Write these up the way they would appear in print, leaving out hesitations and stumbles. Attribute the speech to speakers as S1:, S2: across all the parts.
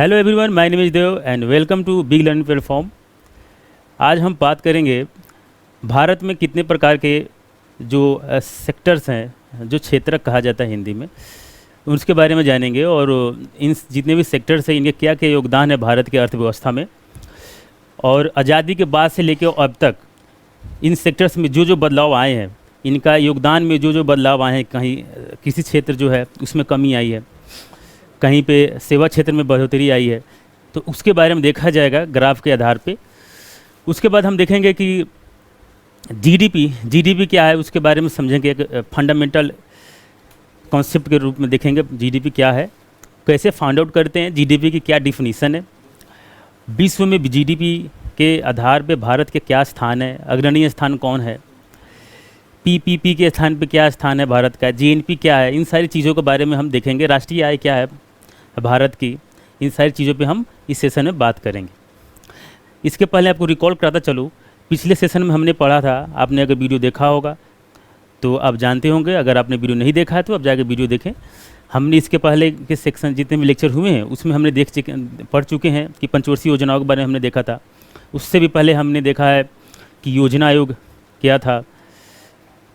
S1: Hello everyone, my name is Dev and welcome to big learning platform. आज हम बात करेंगे भारत में कितने प्रकार के जो सेक्टर्स हैं, जो क्षेत्र कहा जाता है हिंदी में, उसके बारे में जानेंगे। और इन जितने भी सेक्टर्स हैं इनके क्या क्या योगदान है भारत की अर्थव्यवस्था में, और आज़ादी के बाद से लेकर अब तक इन सेक्टर्स में जो जो बदलाव आए हैं, इनका योगदान में जो जो बदलाव आए हैं, कहीं किसी क्षेत्र जो है उसमें कमी आई है, कहीं पे सेवा क्षेत्र में बढ़ोतरी आई है, तो उसके बारे में देखा जाएगा ग्राफ के आधार पे। उसके बाद हम देखेंगे कि जीडीपी क्या है, उसके बारे में समझेंगे। एक फंडामेंटल कॉन्सेप्ट के रूप में देखेंगे जीडीपी क्या है, कैसे फाइंड आउट करते हैं, जीडीपी की क्या डिफिनीसन है, विश्व में जीडीपी के आधार पे भारत के क्या स्थान है, अग्रणीय स्थान कौन है, पीपीपी के स्थान पे क्या स्थान है भारत का, जीएनपी क्या है, इन सारी चीज़ों के बारे में हम देखेंगे। राष्ट्रीय आय क्या है भारत की, इन सारी चीज़ों पे हम इस सेशन में बात करेंगे। इसके पहले आपको रिकॉल कराता चलूँ, पिछले सेशन में हमने पढ़ा था, आपने अगर वीडियो देखा होगा तो आप जानते होंगे, अगर आपने वीडियो नहीं देखा है तो आप जाके वीडियो देखें। हमने इसके पहले के सेक्शन जितने भी लेक्चर हुए हैं उसमें हमने पढ़ चुके हैं कि पंचवर्षीय योजनाओं के बारे में हमने देखा था। उससे भी पहले हमने देखा है कि योजना आयोग क्या था,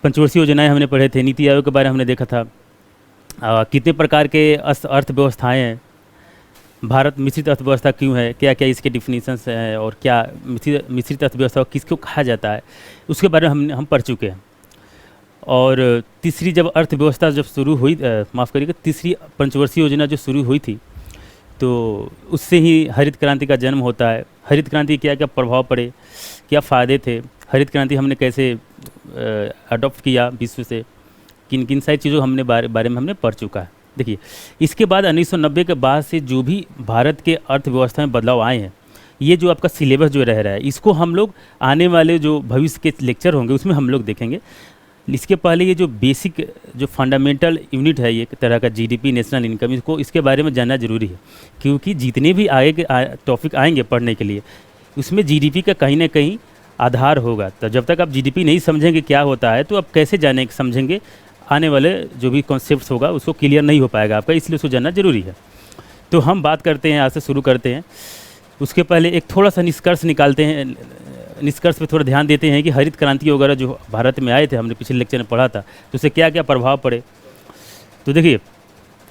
S1: पंचवर्षीय योजनाएं हमने पढ़े थे, नीति आयोग के बारे में हमने देखा था, कितने प्रकार के अर्थव्यवस्थाएँ हैं, भारत मिश्रित अर्थव्यवस्था क्यों है, क्या क्या इसके डिफिनीशंस हैं, और क्या मिश्रित अर्थव्यवस्था किसको कहा जाता है, उसके बारे में हम पढ़ चुके हैं। और तीसरी जब अर्थव्यवस्था जब शुरू हुई, माफ़ करिएगा, तीसरी पंचवर्षीय योजना जो शुरू हुई थी, तो उससे ही हरित क्रांति का जन्म होता है। हरित क्रांति क्या क्या प्रभाव पड़े, क्या फ़ायदे थे, हरित क्रांति हमने कैसे अडॉप्ट किया विश्व से, किन किन सारी चीज़ों हमने बारे में हमने पढ़ चुका है। देखिए, इसके बाद 1990 के बाद से जो भी भारत के अर्थव्यवस्था में बदलाव आए हैं, ये जो आपका सिलेबस जो रह रहा है, इसको हम लोग आने वाले जो भविष्य के लेक्चर होंगे उसमें हम लोग देखेंगे। इसके पहले ये जो बेसिक जो फंडामेंटल यूनिट है, ये तरह का जीडीपी, नेशनल इनकम, इसके बारे में जानना ज़रूरी है, क्योंकि जितने भी आगे के टॉपिक आएंगे पढ़ने के लिए, उसमें जीडीपी का कहीं ना कहीं आधार होगा। तो जब तक आप जीडीपी नहीं समझेंगे क्या होता है, तो आप कैसे जाने समझेंगे, आने वाले जो भी कॉन्सेप्ट्स होगा उसको क्लियर नहीं हो पाएगा आपका, इसलिए उसको जानना ज़रूरी है। तो हम बात करते हैं, आज से शुरू करते हैं। उसके पहले एक थोड़ा सा निष्कर्ष निकालते हैं, निष्कर्ष पे थोड़ा ध्यान देते हैं कि हरित क्रांति वगैरह जो भारत में आए थे, हमने पिछले लेक्चर में पढ़ा था, तो उससे क्या क्या प्रभाव पड़े। तो देखिए,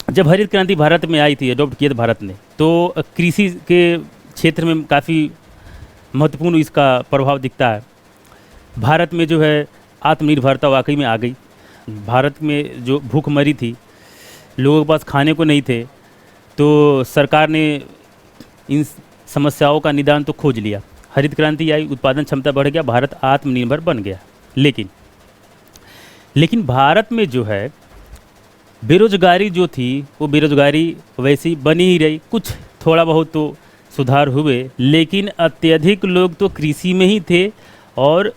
S1: जब हरित क्रांति भारत में आई थी, अडॉप्ट किया था भारत ने, तो कृषि के क्षेत्र में काफ़ी महत्वपूर्ण इसका प्रभाव दिखता है। भारत में जो है आत्मनिर्भरता वाकई में आ गई। भारत में जो भूखमरी थी, लोगों के पास खाने को नहीं थे, तो सरकार ने इन समस्याओं का निदान तो खोज लिया। हरित क्रांति आई, उत्पादन क्षमता बढ़ गया, भारत आत्मनिर्भर बन गया। लेकिन भारत में जो है बेरोजगारी जो थी, वो बेरोजगारी वैसी बनी ही रही। कुछ थोड़ा बहुत तो सुधार हुए, लेकिन अत्यधिक लोग तो कृषि में ही थे। और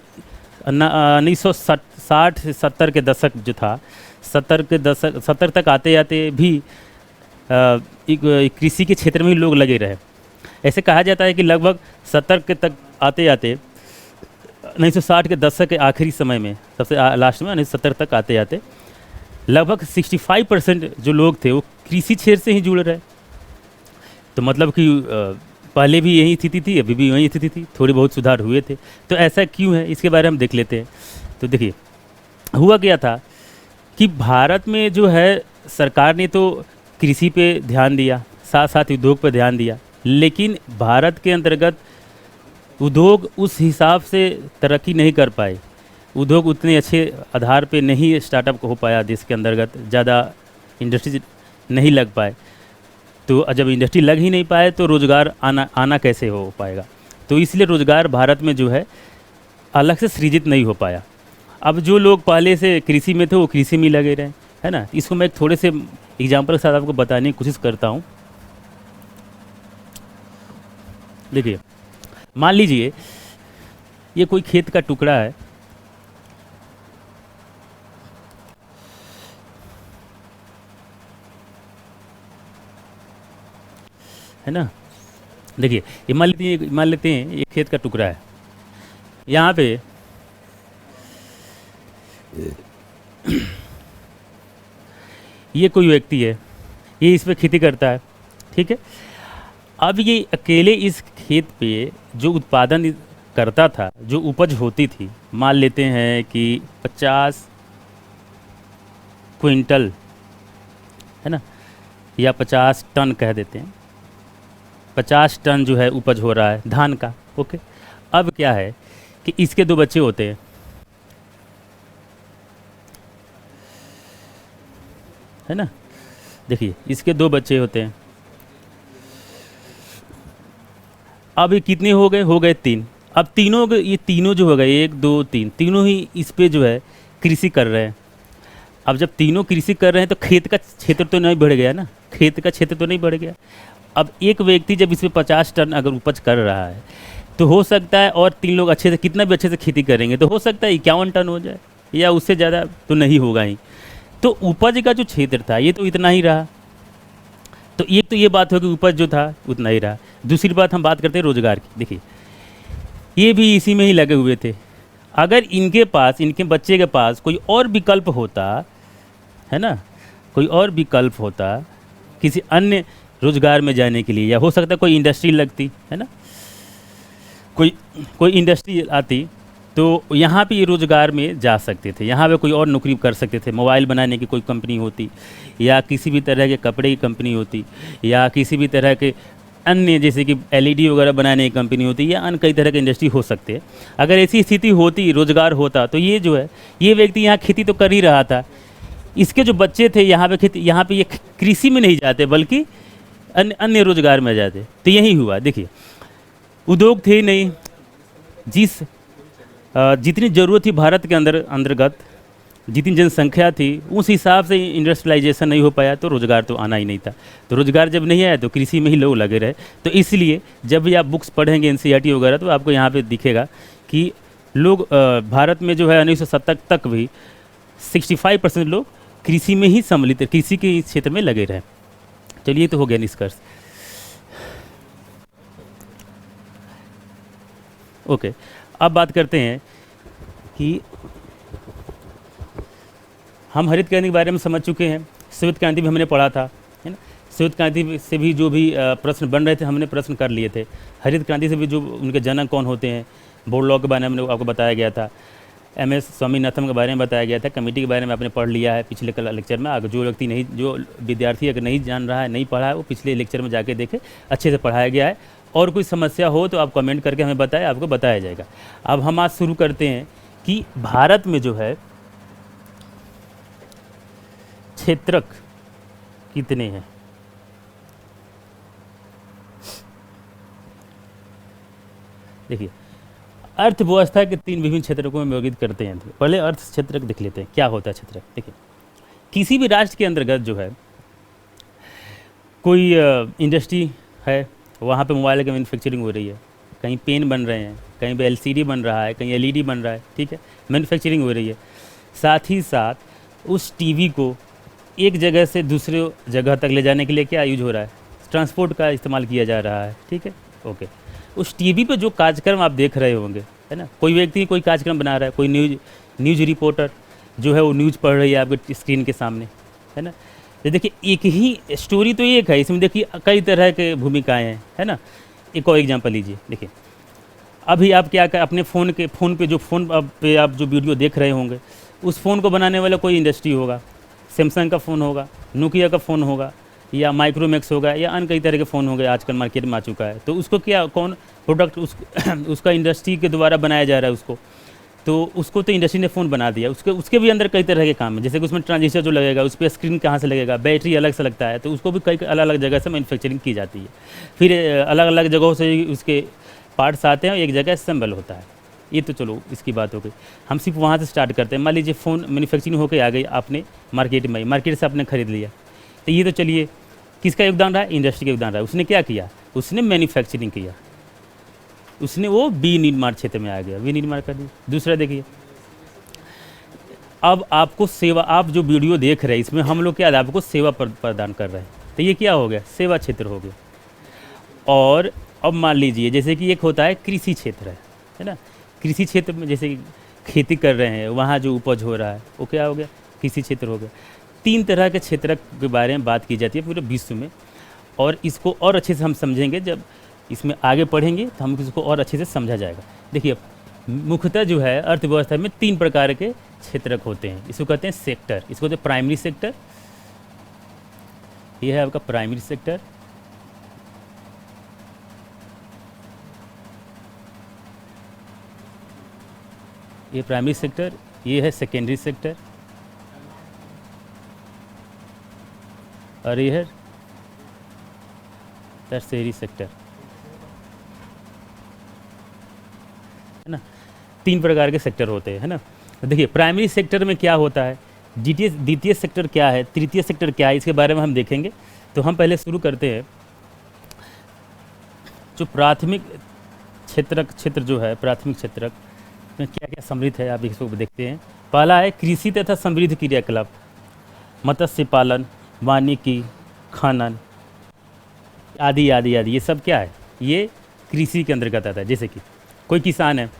S1: 1960 से 70 के दशक जो था, 70 तक आते आते भी कृषि के क्षेत्र में ही लोग लगे रहे। ऐसे कहा जाता है कि लगभग 70 के तक आते आते 1960 के दशक के आखिरी समय में, सबसे लास्ट में 1970 तक आते आते लगभग 65% जो लोग थे वो कृषि क्षेत्र से ही जुड़ रहे। तो मतलब कि पहले भी यही स्थिति थी, अभी भी वही स्थिति थी, थोड़ी बहुत सुधार हुए थे। तो ऐसा क्यों है, इसके बारे में हम देख लेते हैं। तो देखिए, हुआ क्या था कि भारत में जो है सरकार ने तो कृषि पे ध्यान दिया, साथ साथ उद्योग पर ध्यान दिया, लेकिन भारत के अंतर्गत उद्योग उस हिसाब से तरक्की नहीं कर पाए। उद्योग उतने अच्छे आधार पे नहीं स्टार्टअप हो पाया, देश के अंतर्गत ज़्यादा इंडस्ट्री नहीं लग पाए। तो जब इंडस्ट्री लग ही नहीं पाए तो रोज़गार आना कैसे हो पाएगा। तो इसलिए रोज़गार भारत में जो है अलग से सृजित नहीं हो पाया। अब जो लोग पहले से कृषि में थे वो कृषि में लगे रहे, है ना। इसको मैं थोड़े से एग्जाम्पल के साथ आपको बताने की कोशिश करता हूँ। देखिए, मान लीजिए ये कोई खेत का टुकड़ा है ना। देखिए, ये मान लेते हैं ये खेत का टुकड़ा है। यहाँ पे ये कोई व्यक्ति है, ये इस पे खेती करता है, ठीक है। अब ये अकेले इस खेत पे जो उत्पादन करता था, जो उपज होती थी, मान लेते हैं कि 50 क्विंटल, है ना, या 50 टन कह देते हैं, 50 टन जो है उपज हो रहा है धान का। ओके, अब क्या है कि इसके दो बच्चे होते हैं, है ना, देखिए इसके दो बच्चे होते हैं। अब ये कितने हो गए 3। अब ये तीनों जो हो गए 1 2 3, तीनों ही इस पे जो है कृषि कर रहे हैं। अब जब तीनों कृषि कर रहे हैं तो खेत का क्षेत्र तो नहीं बढ़ गया ना, खेत का क्षेत्र तो नहीं बढ़ गया। अब एक व्यक्ति जब इसमें 50 टन अगर उपज कर रहा है तो हो सकता है, और 3 लोग अच्छे से, कितना भी अच्छे से खेती करेंगे तो हो सकता है 51 टन हो जाए, या उससे ज़्यादा तो नहीं होगा ही। तो उपज का जो क्षेत्र था ये तो इतना ही रहा। तो एक तो ये बात हो कि उपज जो था उतना ही रहा। दूसरी बात हम बात करते हैं रोजगार की। देखिए ये भी इसी में ही लगे हुए थे। अगर इनके पास, इनके बच्चे के पास कोई और विकल्प होता, है ना, कोई और विकल्प होता किसी अन्य रोजगार में जाने के लिए, या हो सकता है कोई इंडस्ट्री लगती, है ना, कोई कोई इंडस्ट्री आती तो यहाँ पे ये रोज़गार में जा सकते थे, यहाँ पे कोई और नौकरी कर सकते थे। मोबाइल बनाने की कोई कंपनी होती, या किसी भी तरह के कपड़े की कंपनी होती, या किसी भी तरह के अन्य जैसे कि एलईडी वगैरह बनाने की कंपनी होती, या अन्य कई तरह के इंडस्ट्री हो सकते हैं। अगर ऐसी स्थिति होती, रोज़गार होता, तो ये जो है, ये व्यक्ति यहाँ खेती तो कर ही रहा था, इसके जो बच्चे थे यहाँ पे खेती, यहाँ पे ये कृषि में नहीं जाते बल्कि अन्य अन्य रोज़गार में जाते। तो यही हुआ। देखिए उद्योग थे नहीं, जितनी ज़रूरत थी भारत के अंतर्गत, जितनी जनसंख्या थी उस हिसाब से इंडस्ट्रियलाइजेशन नहीं हो पाया, तो रोज़गार तो आना ही नहीं था। तो रोज़गार जब नहीं आया तो कृषि में ही लोग लगे रहे। तो इसलिए जब भी आप बुक्स पढ़ेंगे एनसीईआरटी वगैरह, तो आपको यहाँ पे दिखेगा कि लोग भारत में जो है 1970 तक भी 65% लोग कृषि में ही सम्मिलित, कृषि के क्षेत्र में लगे रहे। चलिए तो हो गया निष्कर्ष। ओके, अब बात करते हैं कि हम हरित क्रांति के बारे में समझ चुके हैं, श्वेत क्रांति भी हमने पढ़ा था, है ना। श्वेत क्रांति से भी जो भी प्रश्न बन रहे थे हमने प्रश्न कर लिए थे। हरित क्रांति से भी जो उनके जनक कौन होते हैं, बोर्ड लॉ के बारे में आपको बताया गया था, MS स्वामीनाथन के बारे में बताया गया था, कमेटी के बारे में आपने पढ़ लिया है पिछले लेक्चर में। अगर जो व्यक्ति नहीं, जो विद्यार्थी अगर नहीं जान रहा है, नहीं पढ़ा है, वो पिछले लेक्चर में जाके देखे, अच्छे से पढ़ाया गया है। और कोई समस्या हो तो आप कमेंट करके हमें बताएं, आपको बताया जाएगा। अब हम आज शुरू करते हैं कि भारत में जो है क्षेत्रक कितने हैं। देखिए अर्थव्यवस्था के 3 विभिन्न क्षेत्रों को वर्गीकृत करते हैं। पहले अर्थ क्षेत्रक देख लेते हैं, क्या होता है क्षेत्रक। देखिए किसी भी राष्ट्र के अंतर्गत जो है कोई इंडस्ट्री है, वहाँ पे मोबाइल की मैन्युफैक्चरिंग हो रही है, कहीं पेन बन रहे हैं, कहीं पे LCD बन रहा है, कहीं LED बन रहा है, ठीक है, मैन्युफैक्चरिंग हो रही है। साथ ही साथ उस टीवी को एक जगह से दूसरे जगह तक ले जाने के लिए क्या यूज हो रहा है, ट्रांसपोर्ट का इस्तेमाल किया जा रहा है, ठीक है, ओके। उस टीवी पे जो कार्यक्रम आप देख रहे होंगे, है ना, कोई व्यक्ति कोई कार्यक्रम बना रहा है, कोई न्यूज़ रिपोर्टर जो है वो न्यूज़ पढ़ रही है आपके स्क्रीन के सामने, है ना। तो देखिए एक ही स्टोरी तो एक है, इसमें देखिए कई तरह के भूमिकाएं हैं, है ना। एक और एग्जांपल लीजिए। देखिए अभी आप क्या कर, अपने फ़ोन पे आप जो वीडियो देख रहे होंगे, उस फ़ोन को बनाने वाला कोई इंडस्ट्री होगा, सैमसंग का फ़ोन होगा, नोकिया का फ़ोन होगा, या माइक्रोमैक्स होगा, या अन्य कई तरह के फ़ोन होंगे आजकल मार्केट में आ चुका है। तो उसको क्या, कौन प्रोडक्ट उसका इंडस्ट्री के द्वारा बनाया जा रहा है उसको, तो उसको तो इंडस्ट्री ने फ़ोन बना दिया। उसके भी अंदर कई तरह के काम है, जैसे कि उसमें ट्रांजिस्टर जो लगेगा, उस पर स्क्रीन कहाँ से लगेगा, बैटरी अलग से लगता है, तो उसको भी कई अलग अलग जगह से मैन्युफैक्चरिंग की जाती है। फिर अलग अलग जगहों से उसके पार्ट्स आते हैं और एक जगह असेंबल होता है। ये तो चलो इसकी बात हो गई। हम सिर्फ वहाँ से स्टार्ट करते हैं। मान लीजिए फ़ोन मैन्युफैक्चरिंग होकर आ गई, आपने मार्केट से आपने ख़रीद लिया, तो ये तो चलिए किसका योगदान रहा, इंडस्ट्री का योगदान रहा। उसने क्या किया, उसने मैन्युफैक्चरिंग किया, उसने वो विनिर्माण क्षेत्र में आ गया, विनिर्माण कर दिया। दूसरा देखिए, अब आपको सेवा, आप जो वीडियो देख रहे हैं इसमें हम लोग क्या आपको सेवा प्रदान कर रहे हैं, तो ये क्या हो गया, सेवा क्षेत्र हो गया। और अब मान लीजिए जैसे कि एक होता है कृषि क्षेत्र है ना, कृषि क्षेत्र में जैसे खेती कर रहे हैं, वहाँ जो उपज हो रहा है वो क्या हो गया, कृषि क्षेत्र हो गया। 3 तरह के क्षेत्र के बारे में बात की जाती है पूरे विश्व में। और इसको और अच्छे से हम समझेंगे, जब इसमें आगे पढ़ेंगे तो हम इसको और अच्छे से समझा जाएगा। देखिए, मुख्यतः जो है अर्थव्यवस्था में 3 प्रकार के क्षेत्रक होते हैं। इसको कहते हैं सेक्टर, इसको कहते हैं प्राइमरी सेक्टर, ये है आपका प्राइमरी सेक्टर, ये प्राइमरी सेक्टर, ये है सेकेंडरी सेक्टर, और ये है टर्शियरी सेक्टर, है ना। 3 प्रकार के सेक्टर होते हैं, है ना। देखिए, प्राइमरी सेक्टर में क्या होता है, द्वितीय सेक्टर क्या है, तृतीय सेक्टर क्या है, इसके बारे में हम देखेंगे। तो हम पहले शुरू करते हैं जो प्राथमिक क्षेत्र जो है, प्राथमिक क्षेत्रक में क्या क्या सम्मिलित है, आप इसको देखते हैं। पहला है कृषि तथा समृद्धि क्रियाकलाप, मत्स्य पालन, वानिकी, खनन आदि आदि आदि, ये सब क्या है, ये कृषि के अंतर्गत आता है। जैसे कि कोई किसान है,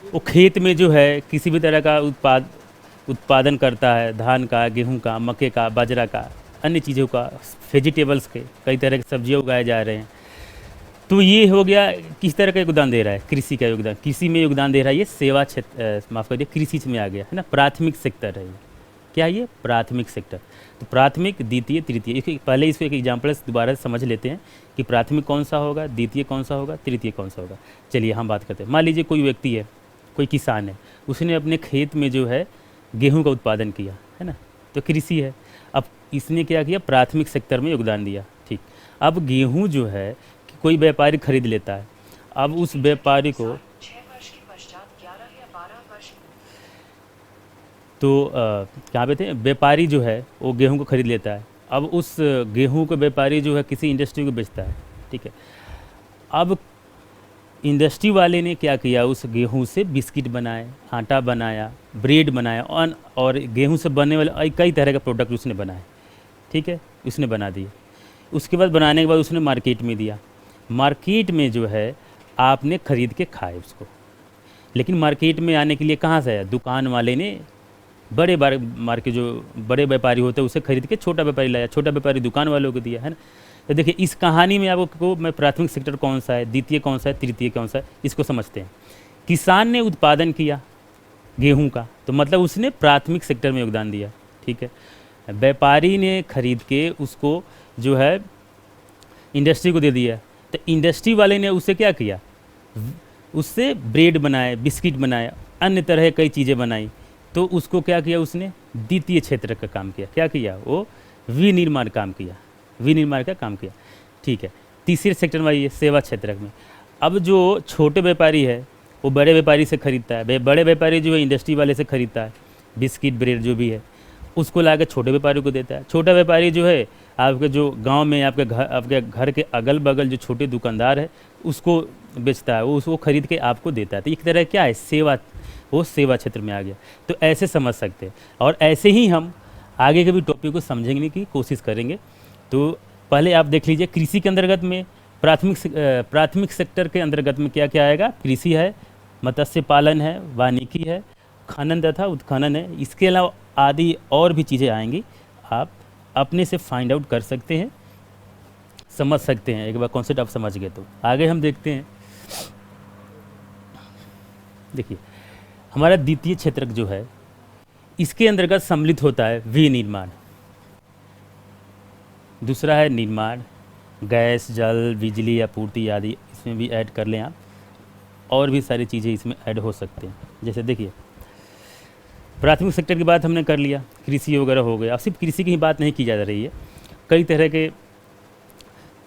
S1: वो खेत में जो है किसी भी तरह का उत्पादन करता है, धान का, गेहूं का, मक्के का, बाजरा का, अन्य चीज़ों का, वेजिटेबल्स के, कई तरह की सब्जियां उगाए जा रहे हैं। तो ये हो गया, किस तरह का योगदान दे रहा है, कृषि का योगदान, कृषि में योगदान दे रहा है, ये सेवा क्षेत्र, माफ़ करिए, कृषि में आ गया, है ना। प्राथमिक सेक्टर है ये, क्या है ये, प्राथमिक सेक्टर। तो प्राथमिक, द्वितीय, तृतीय, पहले इसको एक एग्जाम्पल दोबारा समझ लेते हैं कि प्राथमिक कौन सा होगा, द्वितीय कौन सा होगा, तृतीय कौन सा होगा। चलिए हम बात करते हैं। मान लीजिए कोई व्यक्ति है, कोई किसान है, उसने अपने खेत में जो है गेहूं का उत्पादन किया, है ना, तो कृषि है। अब इसने क्या किया, प्राथमिक सेक्टर में योगदान दिया, ठीक। अब गेहूं जो है कोई व्यापारी खरीद लेता है, अब उस व्यापारी को
S2: 6 वर्ष के पश्चात 11 या 12 वर्ष
S1: तो क्या कहते हैं, व्यापारी जो है वो गेहूं को खरीद लेता है। अब उस गेहूं को व्यापारी जो है किसी इंडस्ट्री को बेचता है, ठीक है। अब इंडस्ट्री वाले ने क्या किया, उस गेहूं से बिस्किट बनाए, आटा बनाया, ब्रेड बनाया, और गेहूं से बनने वाले कई तरह के प्रोडक्ट उसने बनाए, ठीक है, उसने बना दिए। उसके बाद बनाने के बाद उसने मार्केट में दिया। मार्केट में जो है आपने ख़रीद के खाए उसको, लेकिन मार्केट में आने के लिए कहाँ से आया, दुकान वाले ने, बड़े मार्केट जो बड़े व्यापारी होते हैं उसे खरीद के छोटा व्यापारी लाया, छोटा व्यापारी दुकान वालों को दिया, है ना। तो देखिए, इस कहानी में आपको मैं प्राथमिक सेक्टर कौन सा है, द्वितीय कौन सा है, तृतीय कौन सा है, इसको समझते हैं। किसान ने उत्पादन किया गेहूं का, तो मतलब उसने प्राथमिक सेक्टर में योगदान दिया, ठीक है। व्यापारी ने खरीद के उसको जो है इंडस्ट्री को दे दिया, तो इंडस्ट्री वाले ने उससे क्या किया, उससे ब्रेड बनाए, बिस्किट बनाए, अन्य तरह कई चीज़ें बनाई, तो उसको क्या किया, उसने द्वितीय क्षेत्र का काम किया। क्या किया, वो विनिर्माण काम किया, विनिर्माण का काम किया, ठीक है। तीसरे सेक्टर में ये सेवा क्षेत्र में, अब जो छोटे व्यापारी है वो बड़े व्यापारी से खरीदता है, बड़े व्यापारी जो है इंडस्ट्री वाले से खरीदता है, बिस्किट ब्रेड जो भी है, उसको ला के छोटे व्यापारी को देता है। छोटा व्यापारी जो है आपके जो गांव में आपके घर के अगल बगल जो छोटे दुकानदार है उसको बेचता है, वो उसको खरीद के आपको देता है। तो एक तरह क्या है, सेवा, वो सेवा क्षेत्र में आ गया। तो ऐसे समझ सकते हैं, और ऐसे ही हम आगे के भी टॉपिक को समझने की कोशिश करेंगे। तो पहले आप देख लीजिए, कृषि के अंतर्गत में प्राथमिक सेक्टर के अंतर्गत में क्या क्या आएगा, कृषि है, मत्स्य पालन है, वानिकी है, खनन तथा उत्खनन है। इसके अलावा आदि और भी चीज़ें आएंगी, आप अपने से फाइंड आउट कर सकते हैं, समझ सकते हैं। एक बार कॉन्सेप्ट आप समझ गए तो आगे हम देखते हैं। देखिए, हमारा द्वितीय क्षेत्रक जो है, इसके अंतर्गत सम्मिलित होता है विनिर्माण, दूसरा है निर्माण, गैस, जल, बिजली, आपूर्ति आदि, इसमें भी ऐड कर लें आप, और भी सारी चीज़ें इसमें ऐड हो सकते हैं। जैसे देखिए, प्राथमिक सेक्टर की बात हमने कर लिया, कृषि वगैरह हो गया। अब सिर्फ कृषि की ही बात नहीं की जा रही है, कई तरह के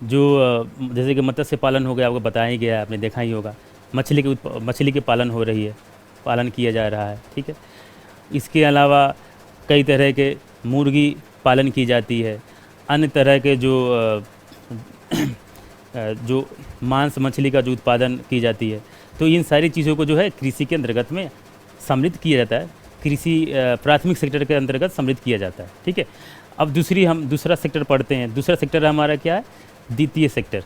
S1: जो जैसे कि मत्स्य पालन हो गया, आपको बताया ही गया, आपने देखा ही होगा। मछली के पालन हो रही है, पालन किया जा रहा है, ठीक है। इसके अलावा कई तरह के मुर्गी पालन की जाती है, अन्य तरह के जो मांस मछली का जो उत्पादन की जाती है। तो इन सारी चीज़ों को जो है कृषि के अंतर्गत में सम्मिलित किया जाता है, कृषि प्राथमिक सेक्टर के अंतर्गत सम्मिलित किया जाता है, ठीक है। अब हम दूसरा सेक्टर पढ़ते हैं। दूसरा सेक्टर हमारा क्या है, द्वितीय सेक्टर,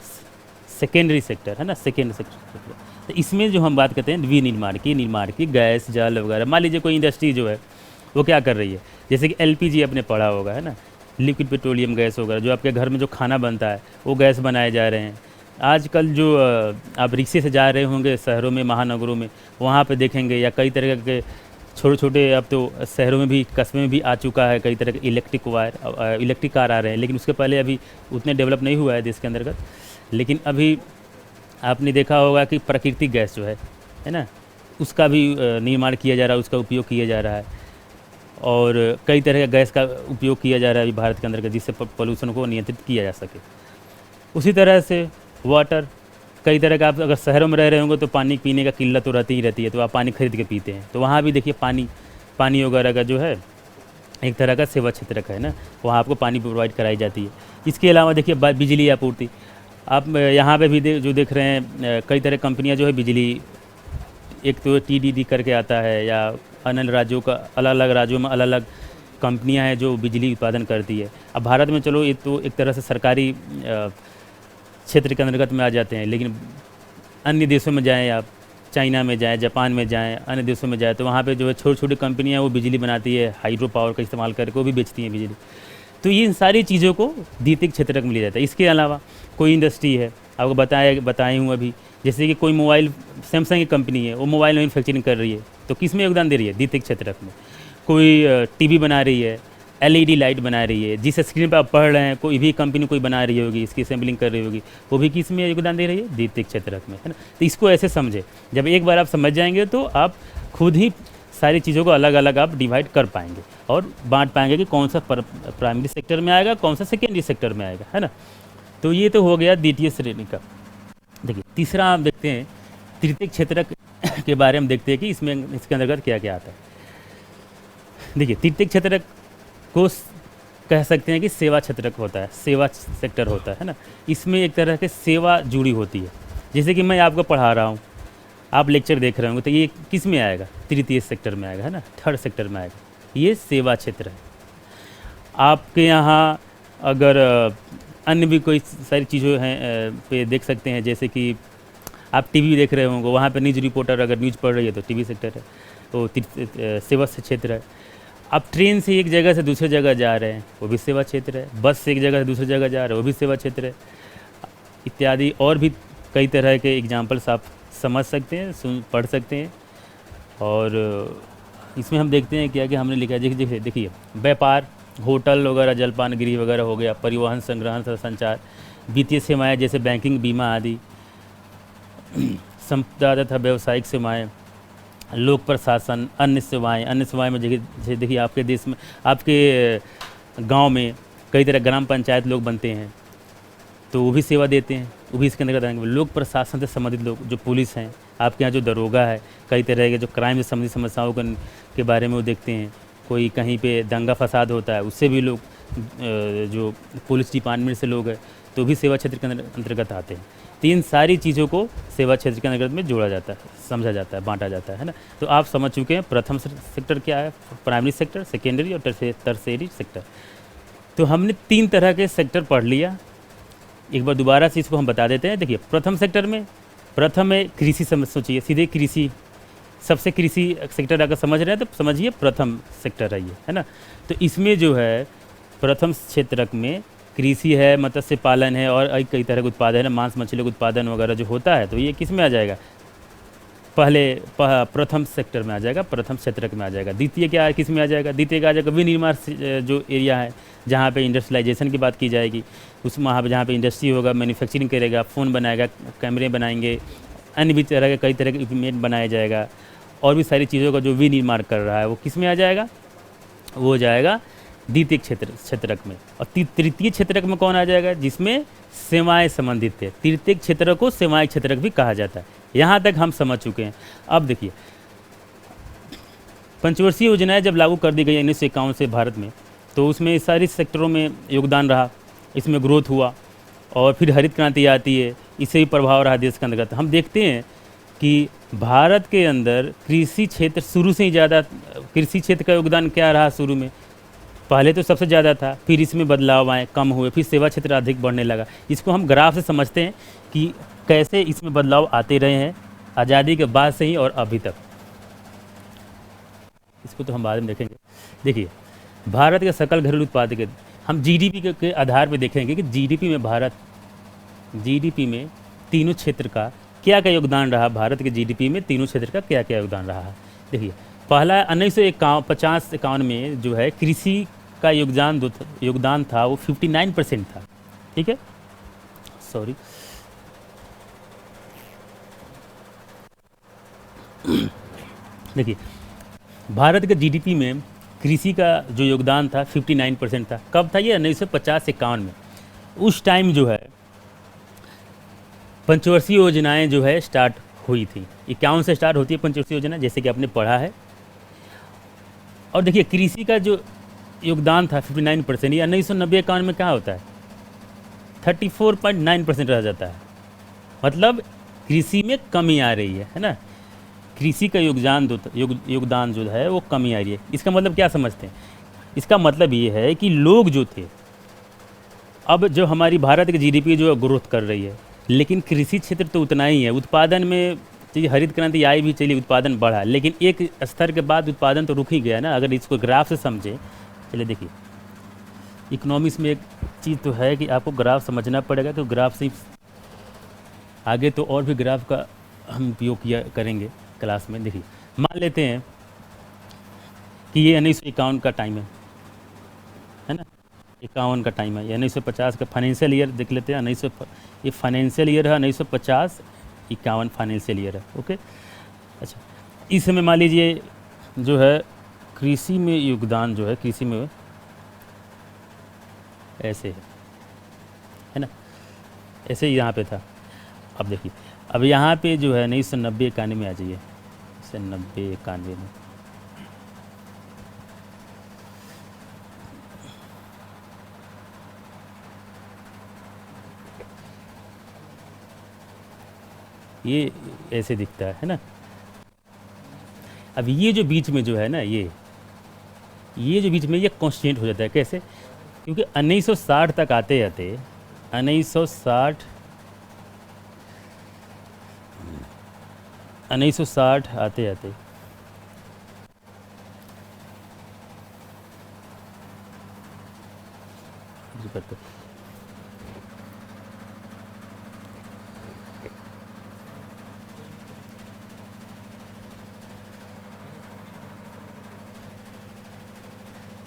S1: सेकेंडरी सेक्टर, है ना, सेकेंड सेक्टर। तो इसमें जो हम बात करते हैं विनिर्माण की, गैस, जल वगैरह। मान लीजिए कोई इंडस्ट्री जो है वो क्या कर रही है, जैसे कि LPG आपने पढ़ा होगा, है ना, लिक्विड पेट्रोलियम गैस वगैरह, जो आपके घर में जो खाना बनता है वो गैस बनाए जा रहे हैं। आजकल जो आप रिक्शे से जा रहे होंगे शहरों में, महानगरों में, वहाँ पे देखेंगे या कई तरह के छोटे छोटे, अब तो शहरों में भी, कस्बे में भी आ चुका है कई तरह के इलेक्ट्रिक कार आ रहे हैं। लेकिन उसके पहले अभी उतने डेवलप नहीं हुआ है देश के अंतर्गत। लेकिन अभी आपने देखा होगा कि प्राकृतिक गैस जो है ना, उसका भी निर्माण किया जा रहा है, उसका उपयोग किया जा रहा है। और कई तरह का गैस का उपयोग किया जा रहा है अभी भारत के अंदर, जिससे पोल्यूशन को नियंत्रित किया जा सके। उसी तरह से वाटर, कई तरह का, आप अगर शहरों में रह रहे होंगे तो पानी पीने का किल्लत तो रहती ही रहती है, तो आप पानी खरीद के पीते हैं। तो वहाँ भी देखिए पानी वगैरह का जो है एक तरह का सेवा क्षेत्र का है ना, वहाँ आपको पानी प्रोवाइड कराई जाती है। इसके अलावा देखिए बिजली आपूर्ति, आप यहाँ पे भी जो देख रहे हैं कई तरह कंपनियाँ जो है बिजली, एक तो TDD करके आता है, या अन्य राज्यों का, अलग अलग राज्यों में अलग अलग कंपनियां हैं जो बिजली उत्पादन करती है। अब भारत में चलो ये तो एक तरह से सरकारी क्षेत्र के अंतर्गत में आ जाते हैं, लेकिन अन्य देशों में जाएं आप, चाइना में जाएं, जापान में जाएं, अन्य देशों में जाएं, तो वहाँ पे जो है छोटी छोटी कंपनियाँ वो बिजली बनाती है, हाइड्रो पावर का इस्तेमाल करके वो भी बेचती हैं बिजली। तो ये इन सारी चीज़ों को द्वितीयक क्षेत्र में लिया जाता है। इसके अलावा कोई इंडस्ट्री है, आपको बताई हूँ अभी, जैसे कि कोई मोबाइल, सैमसंग की कंपनी है, वो मोबाइल मैन्युफैक्चरिंग कर रही है, तो किस में योगदान दे रही है? द्वितीयक क्षेत्र में। कोई टीवी बना रही है, LED लाइट बना रही है, जिस स्क्रीन पर आप पढ़ रहे हैं, कोई भी कंपनी कोई बना रही होगी, इसकी असेंबलिंग कर रही होगी, वो भी किस में योगदान दे रही है? द्वितीयक क्षेत्र में, है ना। तो इसको ऐसे समझे, जब एक बार आप समझ जाएंगे तो आप खुद ही सारी चीज़ों को अलग अलग आप डिवाइड कर पाएंगे और बांट पाएंगे कि कौन सा प्राइमरी सेक्टर में आएगा, कौन सा सेकेंडरी सेक्टर में आएगा, है ना। तो ये तो हो गया द्वितीय श्रेणी का। देखिए तीसरा आप देखते हैं तृतीयक क्षेत्र के बारे में, देखते हैं कि इसके अंतर्गत क्या क्या आता है। देखिए तृतीयक क्षेत्र को कह सकते हैं कि सेवा क्षेत्र होता है, सेवा सेक्टर होता है ना। इसमें एक तरह की सेवा जुड़ी होती है। जैसे कि मैं आपको पढ़ा रहा हूँ, आप लेक्चर देख रहे होंगे, तो ये किस में आएगा? तृतीय सेक्टर में आएगा, है ना, थर्ड सेक्टर में आएगा। ये सेवा क्षेत्र है। आपके यहाँ अगर अन्य भी कोई सारी चीज़ें हैं पे देख सकते हैं, जैसे कि आप टीवी देख रहे होंगे, वहाँ पे न्यूज़ रिपोर्टर अगर न्यूज़ पढ़ रही है तो टीवी सेक्टर है, तो सेवा क्षेत्र है। आप ट्रेन से एक जगह से दूसरी जगह जा रहे हैं, वो भी सेवा क्षेत्र है। बस से एक जगह से दूसरी जगह जा रहे हैं, वो भी सेवा क्षेत्र है, इत्यादि। और भी कई तरह के एग्जाम्पल्स आप समझ सकते हैं, पढ़ सकते हैं। और इसमें हम देखते हैं क्या कि हमने लिखा है, देखिए व्यापार, होटल वगैरह, जलपान गृह वगैरह हो गया, परिवहन, संग्रहण, संचार, वित्तीय सेवाएं जैसे बैंकिंग, बीमा आदि, संपदा तथा व्यावसायिक सेवाएं, लोक प्रशासन, अन्य सेवाएं में देखिए आपके देश में, आपके गांव में कई तरह ग्राम पंचायत लोग बनते हैं, तो वो भी सेवा देते हैं, वो भी इसके अंतर्गत आएंगे। लोक प्रशासन से संबंधित लोग, जो पुलिस हैं, आपके यहाँ जो दरोगा है, कई तरह के जो क्राइम से संबंधित समस्याओं के बारे में वो देखते हैं। कोई कहीं पे दंगा फसाद होता है, उससे भी लोग, जो पुलिस डिपार्टमेंट से लोग हैं, तो भी सेवा क्षेत्र के अंतर्गत आते हैं। तो इन सारी चीज़ों को सेवा क्षेत्र के अंतर्गत में जोड़ा जाता है, समझा जाता है, बांटा जाता है ना। तो आप समझ चुके हैं प्रथम सेक्टर क्या है, प्राइमरी सेक्टर, सेकेंडरी और टर्शियरी सेक्टर। तो हमने 3 तरह के सेक्टर पढ़ लिया। एक बार दोबारा से इसको हम बता देते हैं। देखिए प्रथम सेक्टर में, प्रथम है कृषि, समझ सोचिए सीधे कृषि, सबसे कृषि सेक्टर अगर समझ रहे हैं तो समझिए प्रथम सेक्टर है ये, है ना। तो इसमें जो है प्रथम क्षेत्र में कृषि है, मत्स्य पालन है और कई तरह के उत्पादन है, मांस मछली का उत्पादन वगैरह जो होता है, तो ये किस में आ जाएगा? प्रथम सेक्टर में आ जाएगा, प्रथम क्षेत्र में आ जाएगा। द्वितीय क्या है, किस में आ जाएगा? द्वितीय का आ जाएगा विनिर्माण जो एरिया है, जहाँ पे इंडस्ट्रियलाइजेशन की बात की जाएगी, उस वहाँ पे जहाँ पे इंडस्ट्री होगा, मैन्युफैक्चरिंग करेगा, फ़ोन बनाएगा, कैमरे बनाएंगे, अन्य भी तरह के कई तरह के इक्विपमेंट बनाया जाएगा, और भी सारी चीज़ों का जो विनिर्माण कर रहा है वो किस में आ जाएगा? वो हो जाएगा द्वितीय क्षेत्रक में। और तृतीय क्षेत्रक में कौन आ जाएगा? जिसमें सेवाएं संबंधित है। तृतीय क्षेत्र को सेवाएं क्षेत्रक भी कहा जाता है। यहाँ तक हम समझ चुके हैं। अब देखिए पंचवर्षीय योजनाएं जब लागू कर दी गई 1951 से भारत में, तो उसमें सारी सेक्टरों में योगदान रहा, इसमें ग्रोथ हुआ, और फिर हरित क्रांति आती है, इससे भी प्रभाव रहा देश के अंतर्गत। हम देखते हैं कि भारत के अंदर कृषि क्षेत्र शुरू से ही ज़्यादा, कृषि क्षेत्र का योगदान क्या रहा शुरू में? पहले तो सबसे ज़्यादा था, फिर इसमें बदलाव आए, कम हुए, फिर सेवा क्षेत्र अधिक बढ़ने लगा। इसको हम ग्राफ से समझते हैं कि कैसे इसमें बदलाव आते रहे हैं आज़ादी के बाद से ही और अभी तक। इसको तो हम बाद में देखेंगे। देखिए भारत के सकल घरेलू उत्पाद के, हम जीडीपी के आधार पे देखेंगे कि जीडीपी में भारत, जीडीपी में तीनों क्षेत्र का क्या क्या योगदान रहा, भारत के जीडीपी में तीनों क्षेत्र का क्या क्या योगदान रहा है। देखिए, पहला 1950-51 में जो है कृषि का योगदान था वो 59% था। ठीक है, सॉरी, देखिए भारत के जीडीपी में कृषि का जो योगदान था 59% था। कब था ये? 1950-51 में। उस टाइम जो है पंचवर्षीय योजनाएं जो है स्टार्ट हुई थी। 51 से स्टार्ट होती है पंचवर्षीय योजना, जैसे कि आपने पढ़ा है। और देखिए कृषि का जो योगदान था 59%, ये 1990-51 में क्या होता है? 34.9% रह जाता है। मतलब कृषि में कमी आ रही है ना। कृषि का योगदान जो है वो कमी आ रही है। इसका मतलब क्या समझते हैं? इसका मतलब ये है कि लोग जो थे, अब जो हमारी भारत की जीडीपी जो ग्रोथ कर रही है, लेकिन कृषि क्षेत्र तो उतना ही है। उत्पादन में चलिए हरित क्रांति आई भी, चलिए उत्पादन बढ़ा, लेकिन एक स्तर के बाद उत्पादन तो रुक ही गया ना। अगर इसको ग्राफ से समझें, चलिए देखिए इकोनॉमिक्स में एक चीज़ तो है कि आपको ग्राफ समझना पड़ेगा, तो ग्राफ से आगे तो और भी ग्राफ का हम उपयोग किया करेंगे क्लास में। देखिए मान लेते हैं कि ये 1951 का टाइम है ना, 51 का टाइम है। ये 1950 का फाइनेंशियल ईयर देख लेते हैं। 1900 ये फाइनेंशियल ईयर है 1950-51 फाइनेंशियल ईयर है। ओके, अच्छा इस समय मान लीजिए जो है कृषि में योगदान जो है, कृषि में ऐसे है ना, ऐसे ही यहाँ पे था। अब देखिए अब यहाँ पे जो है 1990-91 में आ जाइए, 1990-91 में ये ऐसे दिखता है ना। अब ये जो बीच में जो है ना, ये जो बीच में ये कांस्टेंट हो जाता है। कैसे? क्योंकि 1960 तक आते आते 1960 आते आते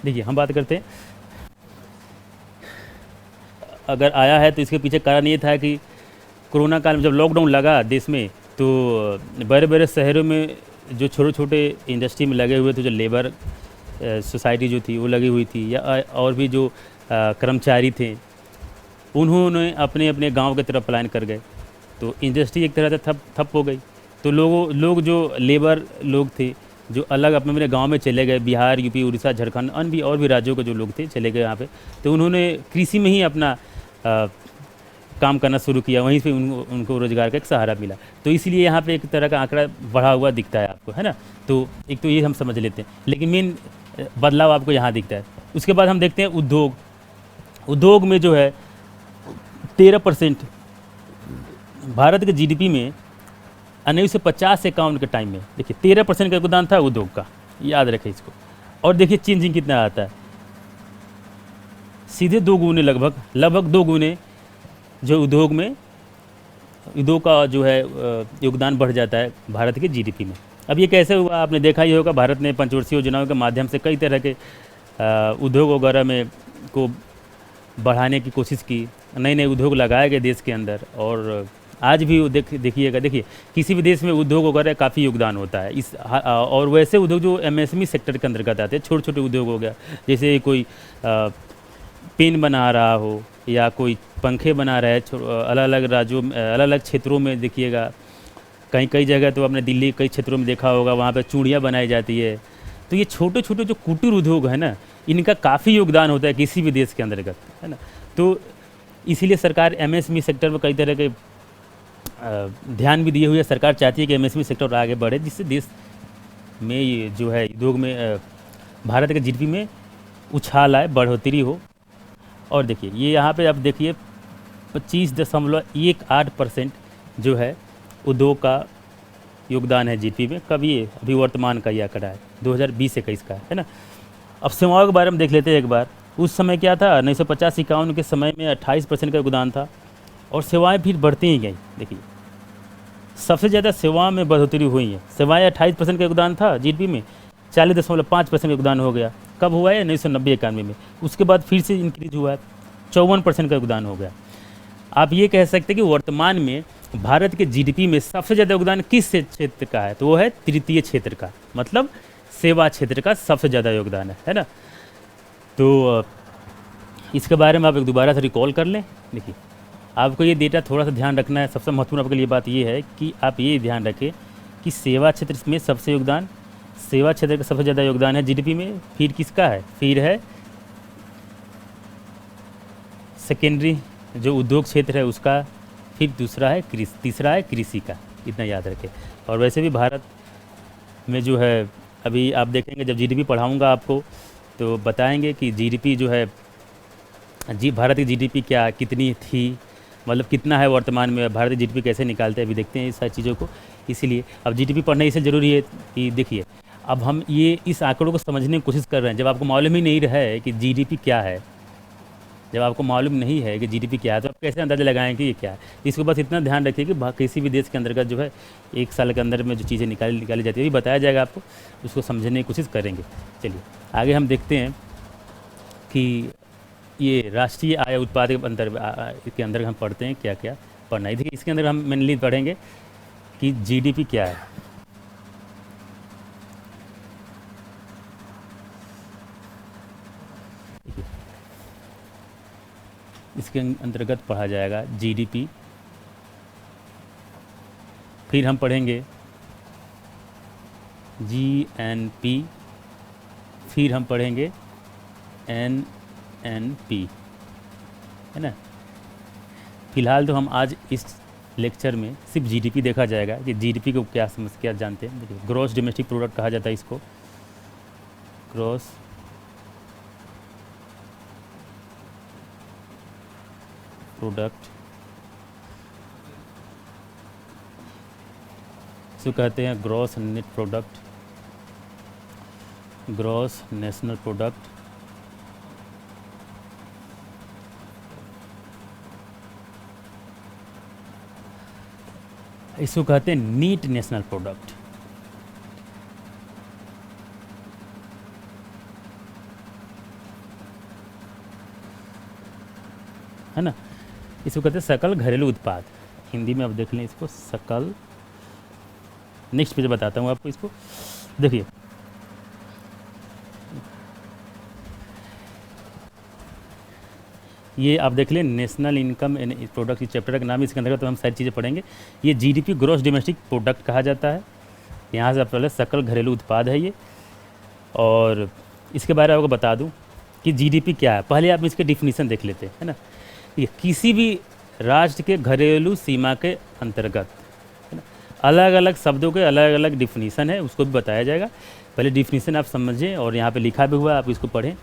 S1: देखिए हम बात करते हैं, अगर आया है तो इसके पीछे कारण ये था कि कोरोना काल में जब लॉकडाउन लगा देश में, तो बड़े बड़े शहरों में जो छोटे छोटे इंडस्ट्री में लगे हुए थे, जो लेबर सोसाइटी जो थी वो लगी हुई थी, या और भी जो कर्मचारी थे, उन्होंने अपने अपने गांव की तरफ पलायन कर गए। तो इंडस्ट्री एक तरह से ठप हो गई। तो लोग जो लेबर लोग थे जो अलग अपने अपने गांव में चले गए, बिहार, यूपी, उड़ीसा, झारखंड, अन्य भी और भी राज्यों के जो लोग थे चले गए यहाँ पे। तो उन्होंने कृषि में ही अपना काम करना शुरू किया, वहीं पे उनको रोज़गार का एक सहारा मिला। तो इसलिए यहाँ पे एक तरह का आंकड़ा बढ़ा हुआ दिखता है आपको, है ना। तो एक तो ये हम समझ लेते हैं, लेकिन मेन बदलाव आपको यहाँ दिखता है। उसके बाद हम देखते हैं उद्योग में जो है 13% भारत के जीडीपी में 1950 से 51 के टाइम में देखिए 13% का योगदान था उद्योग का, याद रखें इसको। और देखिए चेंजिंग कितना आता है, सीधे 2 गुने, लगभग 2 गुने जो उद्योग का जो है योगदान बढ़ जाता है भारत के जीडीपी में। अब ये कैसे हुआ? आपने देखा ही होगा, भारत ने पंचवर्षीय योजनाओं के माध्यम से कई तरह के उद्योग वगैरह में को बढ़ाने की कोशिश की, नए नए उद्योग लगाए गए देश के अंदर। और आज भी देखिए किसी भी देश में उद्योग वगैरह काफ़ी योगदान होता है इस और वैसे उद्योग जो एमएसएमई सेक्टर के अंतर्गत आते हैं, छोटे छोटे उद्योग हो गया, जैसे कोई पेन बना रहा हो या कोई पंखे बना रहा है, अलग अलग राज्यों में, अलग अलग क्षेत्रों में देखिएगा, कई जगह तो आपने दिल्ली कई क्षेत्रों में देखा होगा, वहाँ पे चूड़ियाँ बनाई जाती है। तो ये छोटे छोटे जो कुटीर उद्योग है ना, इनका काफ़ी योगदान होता है किसी भी देश के अंतर्गत, है ना। तो इसीलिए सरकार एमएसएमई सेक्टर में कई तरह के ध्यान भी दिए हुए है। सरकार चाहती है कि एमएसएमई सेक्टर आगे बढ़े, जिससे देश में ये जो है उद्योग में भारत के जीडीपी में उछाल आए, बढ़ोतरी हो। और देखिए ये यहाँ पे आप देखिए 25.18% जो है उद्योग का योगदान है जीडीपी में। कब? ये अभी वर्तमान का ये आंकड़ा है 2020-21 का, है ना। अब सेवाओं के बारे में देख लेते हैं एक बार। उस समय क्या था, 1950-51 के समय में 28% का योगदान था, और सेवाएं फिर बढ़ती ही गई। देखिए सबसे ज़्यादा सेवाओं में बढ़ोतरी हुई है। सेवाएं 28% का योगदान था जीडीपी में, 40.5% का योगदान हो गया। कब हुआ है? 1990-91 में। उसके बाद फिर से इंक्रीज हुआ है, 54% का योगदान हो गया। आप ये कह सकते हैं कि वर्तमान में भारत के जीडीपी में सबसे ज़्यादा योगदान किस क्षेत्र का है? तो वो है तृतीय क्षेत्र का, मतलब सेवा क्षेत्र का सबसे ज़्यादा योगदान है ना। तो इसके बारे में आप एक दोबारा से रिकॉल कर लें। देखिए आपको ये डेटा थोड़ा सा ध्यान रखना है। सबसे महत्वपूर्ण आपके लिए बात ये है कि आप ये ध्यान रखें कि सेवा क्षेत्र में सबसे योगदान, सेवा क्षेत्र का सबसे ज़्यादा योगदान है जीडीपी में। फिर किसका है? फिर है सेकेंडरी जो उद्योग क्षेत्र है उसका, फिर दूसरा है कृषि, तीसरा है कृषि का। इतना याद रखें। और वैसे भी भारत में जो है, अभी आप देखेंगे जब जीडीपी पढ़ाऊँगा आपको तो बताएंगे कि जीडीपी जो है, भारत की जीडीपी क्या कितनी थी, मतलब कितना है वर्तमान में, भारत की जीडीपी कैसे निकालते हैं, अभी देखते हैं इस सारी चीज़ों को। इसीलिए अब जीडीपी पढ़ना इसलिए ज़रूरी है कि देखिए अब हम ये इस आंकड़ों को समझने की कोशिश कर रहे हैं। जब आपको मालूम ही नहीं रहा है कि जीडीपी क्या है, जब आपको मालूम नहीं है कि जीडीपी क्या है, तो आप कैसे अंदाज़ा लगाएं कि ये क्या है। इसको बस इतना ध्यान रखिए कि किसी भी देश के अंतर्गत जो है एक साल के अंदर में जो चीज़ें निकाली जाती है, ये बताया जाएगा आपको, उसको समझने की कोशिश करेंगे। चलिए आगे हम देखते हैं कि ये राष्ट्रीय आय उत्पाद के अंदर हम पढ़ते हैं क्या क्या पढ़ना है। देखिए इसके अंदर हम मेनली पढ़ेंगे कि जीडीपी क्या है। इसके अंतर्गत पढ़ा जाएगा जीडीपी, फिर हम पढ़ेंगे जीएनपी, फिर हम पढ़ेंगे एनएनपी, है ना। फिलहाल तो हम आज इस लेक्चर में सिर्फ जीडीपी देखा जाएगा कि जीडीपी को क्या जानते हैं। देखिए ग्रॉस डोमेस्टिक प्रोडक्ट कहा जाता है इसको, ग्रॉस प्रोडक्ट, इसको कहते हैं gross net product, gross national product, इसको कहते हैं नीट नेशनल प्रोडक्ट, है ना। इसको कहते हैं सकल घरेलू उत्पाद, हिंदी में आप देख लें इसको सकल। नेक्स्ट पेज बताता हूँ आपको इसको। देखिए ये आप देख लें नेशनल इनकम प्रोडक्ट, चैप्टर का नाम है, इसके अंदर तो हम सारी चीज़ें पढ़ेंगे। ये जीडीपी ग्रॉस डोमेस्टिक प्रोडक्ट कहा जाता है। यहाँ से आप पहले सकल घरेलू उत्पाद है ये। और इसके बारे में आपको बता दूँ कि जीडीपी क्या है। पहले आप इसके डिफिनीसन देख लेते हैं, है ना। ये किसी भी राष्ट्र के घरेलू सीमा के अंतर्गत, है ना। अलग अलग शब्दों के अलग अलग डिफिनीसन है, उसको भी बताया जाएगा। पहले डिफिनीसन आप समझें, और यहाँ पे लिखा भी हुआ है, आप इसको पढ़ें।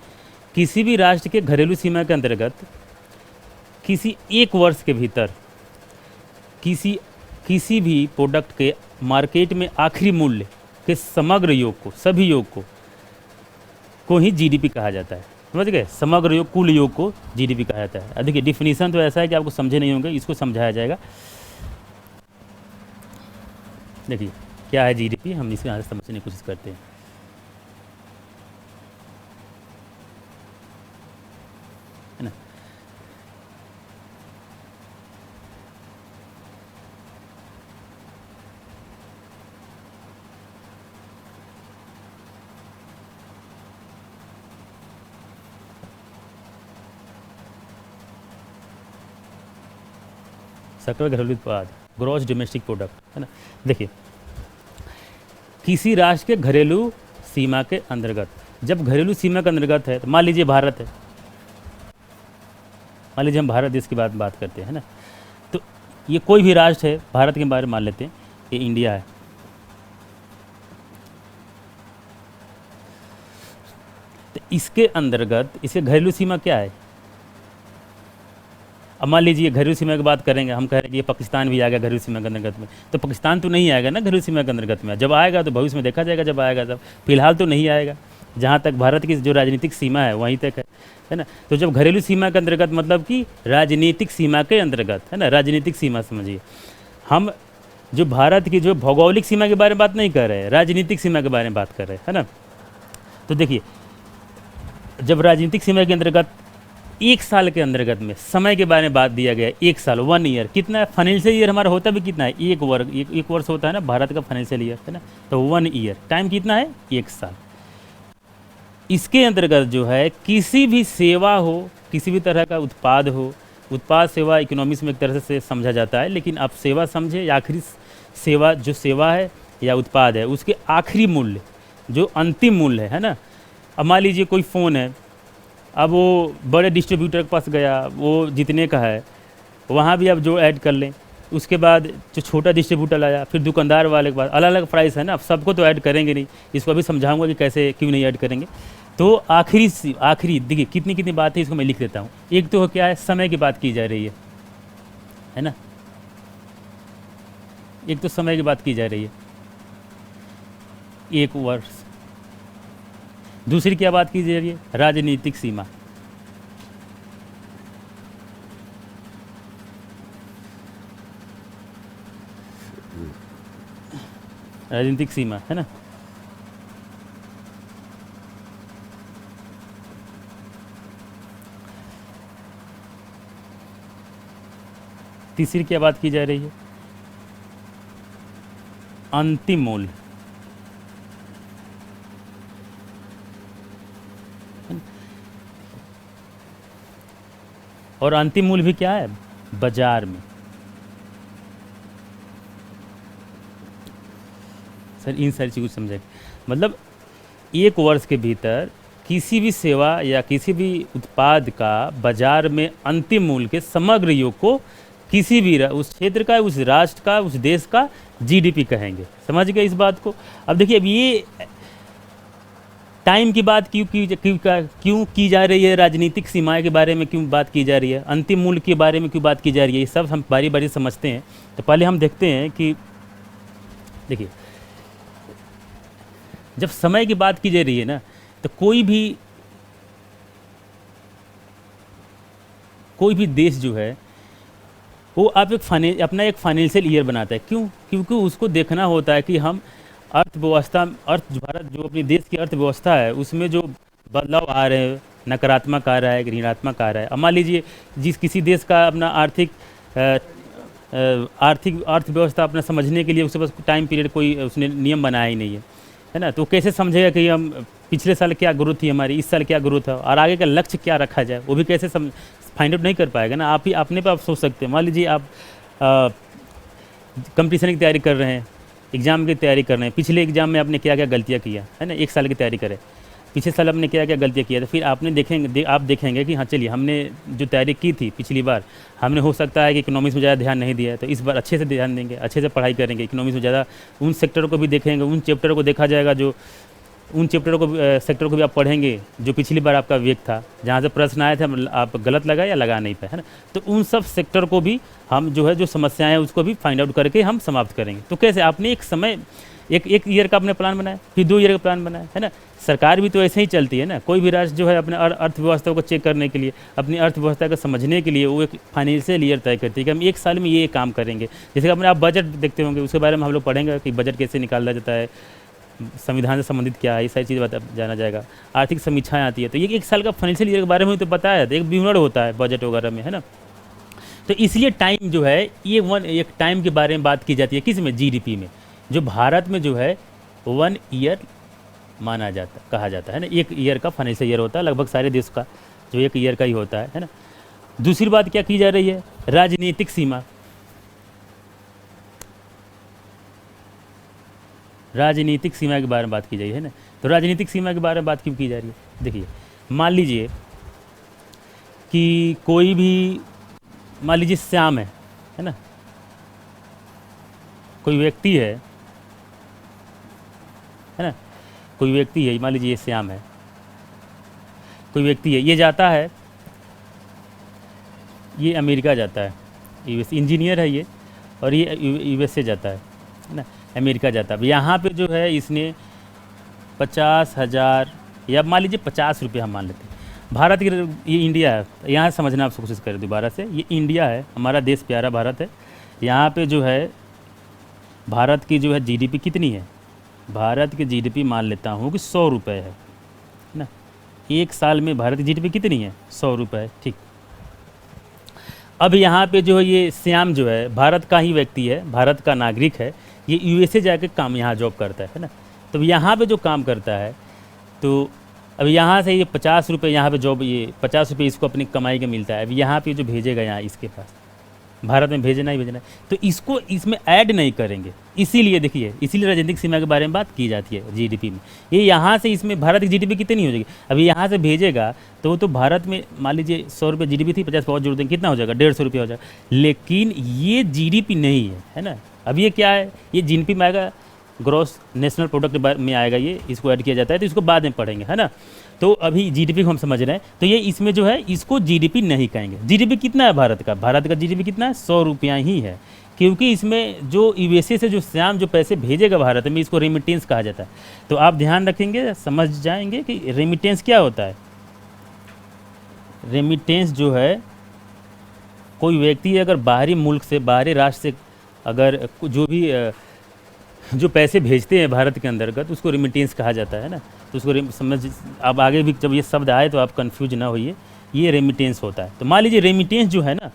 S1: किसी भी राष्ट्र के घरेलू सीमा के अंतर्गत किसी एक वर्ष के भीतर किसी भी प्रोडक्ट के मार्केट में आखिरी मूल्य के समग्र योग को, सभी योग को ही जीडीपी कहा जाता है। समझ गए? समग्र योग, कुल योग को जीडीपी कहा जाता है। देखिए डिफिनीशन तो ऐसा है कि आपको समझे नहीं होंगे, इसको समझाया जाएगा। देखिए क्या है जीडीपी, हम इसको यहाँ से समझने की कोशिश करते हैं, है ना। सकल घरेलू उत्पाद, ग्रॉस डोमेस्टिक प्रोडक्ट, है ना। देखिए किसी राष्ट्र के घरेलू सीमा के अंतर्गत, जब घरेलू सीमा के अंतर्गत है तो मान लीजिए भारत है, मान लीजिए हम भारत देश की बात करते हैं ना, तो ये कोई भी राष्ट्र है, भारत के बारे में मान लेते हैं, ये इंडिया है। तो इसके अंतर्गत इसके घरेलू सीमा क्या है? अब मान लीजिए घरेलू सीमा की बात करेंगे, हम कह रहे हैं कि ये पाकिस्तान भी आ गया घरेलू सीमा के अंतर्गत में, तो पाकिस्तान तो नहीं आएगा ना घरेलू सीमा के अंतर्गत में। जब आएगा तो भविष्य में देखा जाएगा, जब आएगा तब, फिलहाल तो नहीं आएगा। जहाँ तक भारत की जो राजनीतिक सीमा है वहीं तक है ना। तो जब घरेलू सीमा के अंतर्गत मतलब कि राजनीतिक सीमा के अंतर्गत, है ना, राजनीतिक सीमा समझिए, हम जो भारत की जो भौगोलिक सीमा के बारे में बात नहीं कर रहे हैं, राजनीतिक सीमा के बारे में बात कर रहे हैं, है ना। तो देखिए, जब राजनीतिक सीमा के अंतर्गत 1 साल के अंतर्गत में समय के बारे में बात दिया गया, 1 साल, 1 ईयर, कितना है फाइनेंशियल ईयर हमारा होता भी कितना है, एक वर्ष होता है ना भारत का फाइनेंशियल ईयर, है ना। तो 1 ईयर टाइम कितना है, 1 साल। इसके अंतर्गत जो है किसी भी सेवा हो, किसी भी तरह का उत्पाद हो, उत्पाद सेवा इकोनॉमिक्स में एक तरह से समझा जाता है, लेकिन आप सेवा समझे या आखिरी सेवा, जो सेवा है या उत्पाद है उसके आखिरी मूल्य, जो अंतिम मूल्य है ना। अब मान लीजिए कोई फ़ोन है, अब वो बड़े डिस्ट्रीब्यूटर के पास गया, वो जितने का है वहाँ भी आप जो ऐड कर लें, उसके बाद जो छोटा डिस्ट्रीब्यूटर आया, फिर दुकानदार वाले के पास अलग अलग प्राइस है ना। अब सबको तो ऐड करेंगे नहीं, इसको अभी समझाऊंगा कि कैसे क्यों नहीं ऐड करेंगे। तो आखिरी देखिए कितनी कितनी बात है, इसको मैं लिख देता हूँ। एक तो क्या है, समय की बात की जा रही है ना, एक तो समय की बात की जा रही है, 1 वर्ष। दूसरी क्या बात की जा रही है, राजनीतिक सीमा। राजनीतिक सीमा, है ना। तीसरी क्या बात की जा रही है, अंतिम मूल्य। और अंतिम मूल्य भी क्या है, बाजार में। सर इन सारी चीज़ों को समझाइए, मतलब 1 वर्ष के भीतर किसी भी सेवा या किसी भी उत्पाद का बाजार में अंतिम मूल्य के समग्र योग को किसी भी उस क्षेत्र का, उस राष्ट्र का, उस देश का जीडीपी कहेंगे। समझ गए इस बात को। अब देखिए, अब ये टाइम की बात क्यों की जा रही है, राजनीतिक सीमाएं के बारे में क्यों बात की जा रही है, अंतिम मूल्य के बारे में क्यों बात की जा रही है, ये सब हम बारी बारी समझते हैं। तो पहले हम देखते हैं कि देखिए, जब समय की बात की जा रही है ना, तो कोई भी देश जो है वो आप अपना एक फाइनेंशियल ईयर बनाता है। क्यों? क्योंकि उसको देखना होता है कि हम अर्थव्यवस्था, भारत जो अपनी देश की अर्थव्यवस्था है उसमें जो बदलाव आ रहे हैं, नकारात्मक आ रहा है, ऋणात्मक आ रहा है। अब मान लीजिए किसी देश का अपना आर्थिक अर्थव्यवस्था अपना समझने के लिए उसके पास टाइम पीरियड कोई उसने नियम बनाया ही नहीं है ना। तो कैसे समझेगा कि हम पिछले साल क्या ग्रोथ थी हमारी, इस साल क्या ग्रोथ है और आगे का लक्ष्य क्या रखा जाए, वो भी कैसे फाइंड आउट नहीं कर पाएगा ना। आप ही अपने पे आप सोच सकते हैं। मान लीजिए आप कंपटीशन की तैयारी कर रहे हैं, एग्ज़ाम की तैयारी कर रहे हैं, पिछले एग्ज़ाम में आपने क्या क्या गलतियाँ किया है ना, 1 साल की तैयारी करें, पिछले साल आपने क्या क्या गलतियाँ किया, तो फिर आप देखेंगे कि हाँ चलिए हमने जो तैयारी की थी पिछली बार, हमने हो सकता है कि इकोनॉमिक्स में ज़्यादा ध्यान नहीं दिया है, तो इस बार अच्छे से ध्यान देंगे, अच्छे से पढ़ाई करेंगे, इकोनॉमिक्स में ज़्यादा उन सेक्टरों को भी देखेंगे, उन चैप्टरों को देखा जाएगा, जो उन सेक्टरों को भी आप पढ़ेंगे जो पिछली बार आपका वीक था, जहाँ से प्रश्न आए थे आप गलत लगा या लगा नहीं पाए, है ना। तो उन सब सेक्टर को भी हम जो है जो समस्याएं हैं उसको भी फाइंड आउट करके हम समाप्त करेंगे। तो कैसे आपने एक ईयर का अपने प्लान बनाया, फिर 2 ईयर का प्लान बनाया, है ना। सरकार भी तो ऐसे ही चलती है ना। कोई भी राष्ट्र जो है अपने अर्थव्यवस्था को चेक करने के लिए, अपनी अर्थव्यवस्था को समझने के लिए वो एक फाइनेंशियल ईयर तय करती है कि हम 1 साल में ये काम करेंगे। जैसे कि अपने आप बजट देखते होंगे, उसके बारे में हम लोग पढ़ेंगे कि बजट कैसे निकाला जाता है, संविधान से संबंधित क्या है, ये सारी चीज़ जाना जाएगा। आर्थिक समीक्षाएं आती है, तो ये 1 साल का फाइनेंशियल ईयर के बारे में तो बताया था, एक विवरण होता है बजट वगैरह में, है ना। तो इसलिए टाइम जो है ये एक टाइम के बारे में बात की जाती है, किस में, जीडीपी में, जो भारत में जो है 1 ईयर कहा जाता है ना। 1 ईयर का फाइनेंशियल ईयर होता है, लगभग सारे देश का जो 1 ईयर का ही होता है ना। दूसरी बात क्या की जा रही है, राजनीतिक सीमा। राजनीतिक सीमा के बारे में बात की जाए, है ना। तो राजनीतिक सीमा के बारे में बात क्यों की जा रही है, देखिए मान लीजिए कि कोई भी, मान लीजिए श्याम है ना, कोई व्यक्ति है ना, कोई व्यक्ति है, मान लीजिए ये श्याम है, कोई व्यक्ति है, ये जाता है, ये अमेरिका जाता है, यूएस इंजीनियर है ये, और ये यूएस से जाता है ना, अमेरिका जाता है। यहाँ पे जो है इसने 50,000 या मान लीजिए 50 रुपये हम मान लेते हैं। भारत की, ये इंडिया है, यहाँ समझना आप कोशिश करें दोबारा से, ये इंडिया है, हमारा देश प्यारा भारत है। यहाँ पे जो है भारत की जो है जीडीपी कितनी है, भारत की जीडीपी मान लेता हूँ कि 100 रुपये है ना। एक साल में भारत की जीडीपी कितनी है, 100 रुपये, ठीक। अब यहाँ पे जो है ये श्याम जो है भारत का ही व्यक्ति है, भारत का नागरिक है, ये यूएसए जाके काम यहाँ जॉब करता है ना। तो यहाँ पे जो काम करता है, तो अब यहाँ से ये 50 रुपये यहाँ पे जॉब, ये 50 रुपये इसको अपनी कमाई का मिलता है। अब यहाँ पे जो भेजेगा यहाँ इसके पास, भारत में भेजना ही भेजना है, तो इसको इसमें ऐड नहीं करेंगे। इसीलिए देखिए, इसीलिए राजनीतिक सीमा के बारे में बात की जाती है जीडीपी में। ये यहाँ से इसमें भारत की जीडीपी कितनी हो जाएगी, अभी यहाँ से भेजेगा तो वो तो भारत में मान लीजिए 100 रुपये जीडीपी थी, 50 बहुत जोड़ देंगे, कितना हो जाएगा, 150 रुपये हो जाएगा। लेकिन ये जीडीपी नहीं है ना। अब ये क्या है, ये जीडीपी में आएगा, ग्रॉस नेशनल प्रोडक्ट में आएगा, ये इसको ऐड किया जाता है, तो इसको बाद में पढ़ेंगे, है ना। तो अभी जीडीपी को हम समझ रहे हैं, तो ये इसमें जो है इसको जीडीपी नहीं कहेंगे। जीडीपी कितना है भारत का, भारत का जीडीपी कितना है, 100 रुपया ही है, क्योंकि इसमें जो यूएसए से जो श्याम जो पैसे भेजेगा भारत में, इसको रेमिटेंस कहा जाता है। तो आप ध्यान रखेंगे, समझ जाएंगे कि रेमिटेंस क्या होता है। रेमिटेंस जो है, कोई व्यक्ति अगर बाहरी मुल्क से, बाहरी राष्ट्र से अगर जो भी जो पैसे भेजते हैं भारत के अंतर्गत, उसको रेमिटेंस कहा जाता है ना। तो उसको समझ, अब आगे भी जब ये शब्द आए तो आप कंफ्यूज ना होइए, ये रेमिटेंस होता है। तो मान लीजिए रेमिटेंस जो है ना,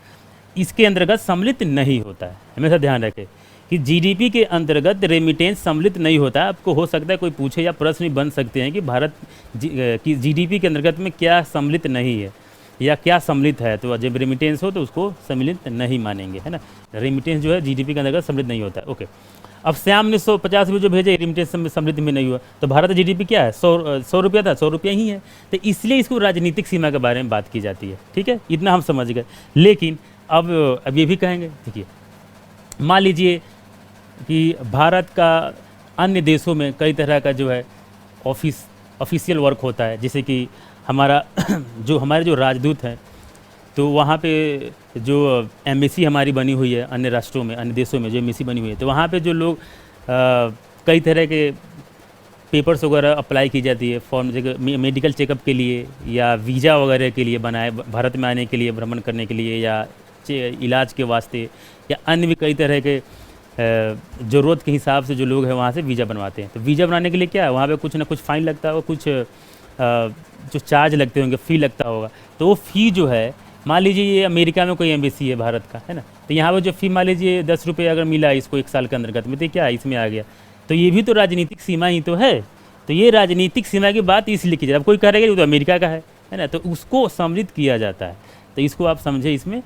S1: इसके अंतर्गत सम्मिलित नहीं होता है, हमेशा ध्यान रखें कि जीडीपी के अंतर्गत रेमिटेंस सम्मिलित नहीं होता है। आपको हो सकता है कोई पूछे या प्रश्न भी बन सकते हैं कि भारत की जीडीपी के अंतर्गत में क्या सम्मिलित नहीं है या क्या सम्मिलित है। तो जब रेमिटेंस हो तो उसको सम्मिलित नहीं मानेंगे, है ना। रेमिटेंस जो है जीडीपी के अंतर्गत सम्मिलित नहीं होता है। ओके, अब श्याम ने 150 रुपये जो भेजे, रेमिटेंस में सम्मिलित में नहीं हुआ, तो भारत का जीडीपी क्या है, 100 रुपया था, 100 रुपया ही है। तो इसलिए इसको राजनीतिक सीमा के बारे में बात की जाती है, ठीक है, इतना हम समझ गए। लेकिन अब ये भी कहेंगे, देखिए मान लीजिए कि भारत का अन्य देशों में कई तरह का जो है ऑफिशियल वर्क होता है, जैसे कि हमारे जो राजदूत हैं, तो वहाँ पे जो एम्बेसी हमारी बनी हुई है अन्य राष्ट्रों में, अन्य देशों में जो एम्बेसी बनी हुई है, तो वहाँ पे जो लोग कई तरह के पेपर्स वगैरह अप्लाई की जाती है, फॉर्म जगह मेडिकल चेकअप के लिए या वीज़ा वगैरह के लिए बनाए, भारत में आने के लिए, भ्रमण करने के लिए या इलाज के वास्ते या अन्य भी कई तरह के ज़रूरत के हिसाब से जो लोग हैं वहाँ से वीज़ा बनवाते हैं। तो वीज़ा बनाने के लिए क्या है, वहाँ पे कुछ ना कुछ फ़ाइन लगता होगा, कुछ जो चार्ज लगते होंगे, फ़ी लगता होगा। तो वो फ़ी जो है, मान लीजिए ये अमेरिका में कोई एम्बेसी है भारत का, है ना, तो यहाँ पर जो फ़ी मान लीजिए 10 रुपये अगर मिला इसको एक साल के अंतर्गत में, तो क्या है, इसमें आ गया। तो ये भी तो राजनीतिक सीमा ही तो है। तो ये राजनीतिक सीमा की बात इसलिए की जाती है। अब कोई कह रहा है कि वो तो अमेरिका का है ना, तो उसको सम्मिलित किया जाता है। तो इसको आप समझे इसमें।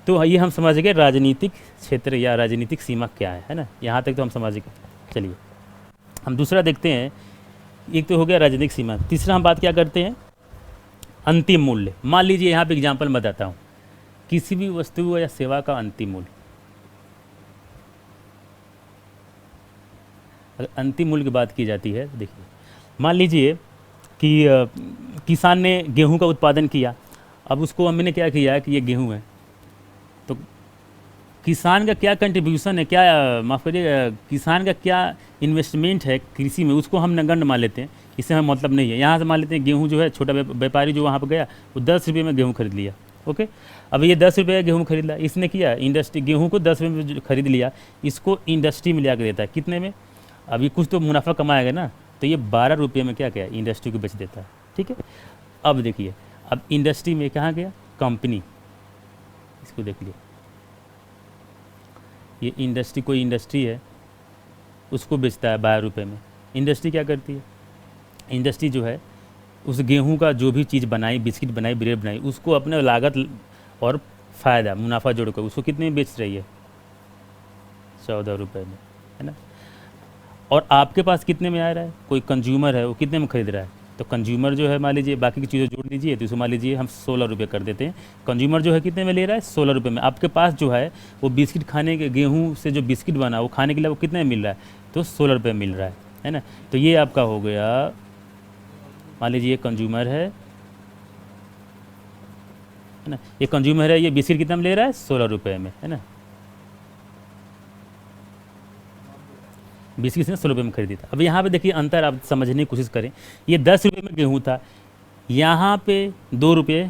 S1: तो ये हम समझ गए राजनीतिक क्षेत्र या राजनीतिक सीमा क्या है ना, यहाँ तक तो हम समझ गए। चलिए हम दूसरा देखते हैं। एक तो हो गया राजनीतिक सीमा, तीसरा हम बात क्या करते हैं, अंतिम मूल्य। मान लीजिए यहाँ पे एग्जांपल मैं बताता हूँ, किसी भी वस्तु या सेवा का अंतिम मूल्य। अगर अंतिम मूल्य की बात की जाती है, देखिए मान लीजिए कि किसान ने गेहूं का उत्पादन किया। अब उसको हमने क्या किया कि ये गेहूं है, तो किसान का क्या कंट्रीब्यूशन है, क्या माफ़ करिए, किसान का क्या इन्वेस्टमेंट है कृषि में, उसको हम नगण्य मान लेते हैं, इससे हमें मतलब नहीं है। यहाँ से मान लेते हैं गेहूँ जो है, छोटा व्यापारी जो वहाँ पर गया, वो 10 रुपये में गेहूँ खरीद लिया। ओके, अब ये 10 रुपये का गेहूँ खरीद लिया, इसने किया इंडस्ट्री, गेहूँ को 10 रुपये में खरीद लिया, इसको इंडस्ट्री में ले आकर देता है, कितने में, अभी कुछ तो मुनाफा कमाएगा ना, तो ये 12 रुपये में क्या क्या इंडस्ट्री को बेच देता है। ठीक है, अब देखिए, अब इंडस्ट्री में कहाँ गया, कंपनी, इसको देख लिया, ये इंडस्ट्री, कोई इंडस्ट्री है, उसको बेचता है 12 रुपये में। इंडस्ट्री क्या करती है, इंडस्ट्री जो है उस गेहूं का जो भी चीज़ बनाई, बिस्किट बनाई, ब्रेड बनाई, उसको अपने लागत और फ़ायदा मुनाफा जोड़कर उसको कितने में बेच रही है, 14 रुपये में, है ना। और आपके पास कितने में आ रहा है, कोई कंज्यूमर है वो कितने में खरीद रहा है, तो कंज्यूमर जो है मान लीजिए बाकी की चीज़ें जोड़ लीजिए, तो इसको मान लीजिए हम 16 रुपये कर देते हैं। कंज्यूमर जो है कितने में ले रहा है, 16 रुपये में। आपके पास जो है वो बिस्किट खाने के, गेहूँ से जो बिस्किट बना वो खाने के लिए वो कितने में मिल रहा है, तो 16 रुपये मिल रहा है ना। तो ये आपका हो गया, मान लीजिए ये कंज्यूमर है ना, ये कंज्यूमर है, ये बिस्किट कितना में ले रहा है, 16 रुपये में, है ना। बीस किसने 100 रुपये में खरीदी था। अब यहाँ पे देखिए अंतर आप समझने की कोशिश करें, ये 10 रुपये में गेहूँ था, यहाँ पे 2 रुपये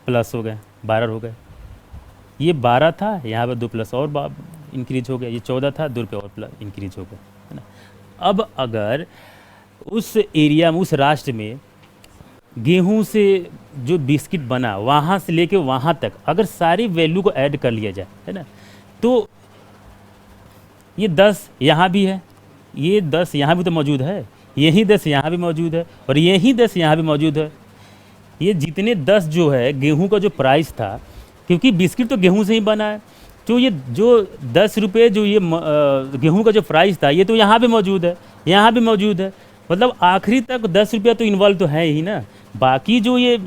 S1: प्लस हो गए, 12 हो गए। ये 12 था, यहाँ पे 2 प्लस और इंक्रीज हो गया, ये 14 था, 2 रुपये और प्लस इंक्रीज हो गया, है ना। अब अगर उस एरिया में, उस राष्ट्र में गेहूं से जो बिस्किट बना वहाँ से लेके वहाँ तक अगर सारी वैल्यू को ऐड कर लिया जाए, है ना, तो ये 10 यहाँ भी है, ये 10 यहाँ भी तो मौजूद है, यही 10 यहाँ भी मौजूद है, और यही 10 यहाँ भी मौजूद है। ये जितने 10 जो है गेहूं का जो प्राइस था, क्योंकि बिस्किट तो गेहूं से ही बना है, तो ये जो 10 रुपये जो ये गेहूं का जो प्राइस था, ये तो यहाँ भी मौजूद है, यहाँ भी मौजूद है। मतलब आखिरी तक 10 रुपया तो इन्वॉल्व तो है ही ना। बाकी जो ये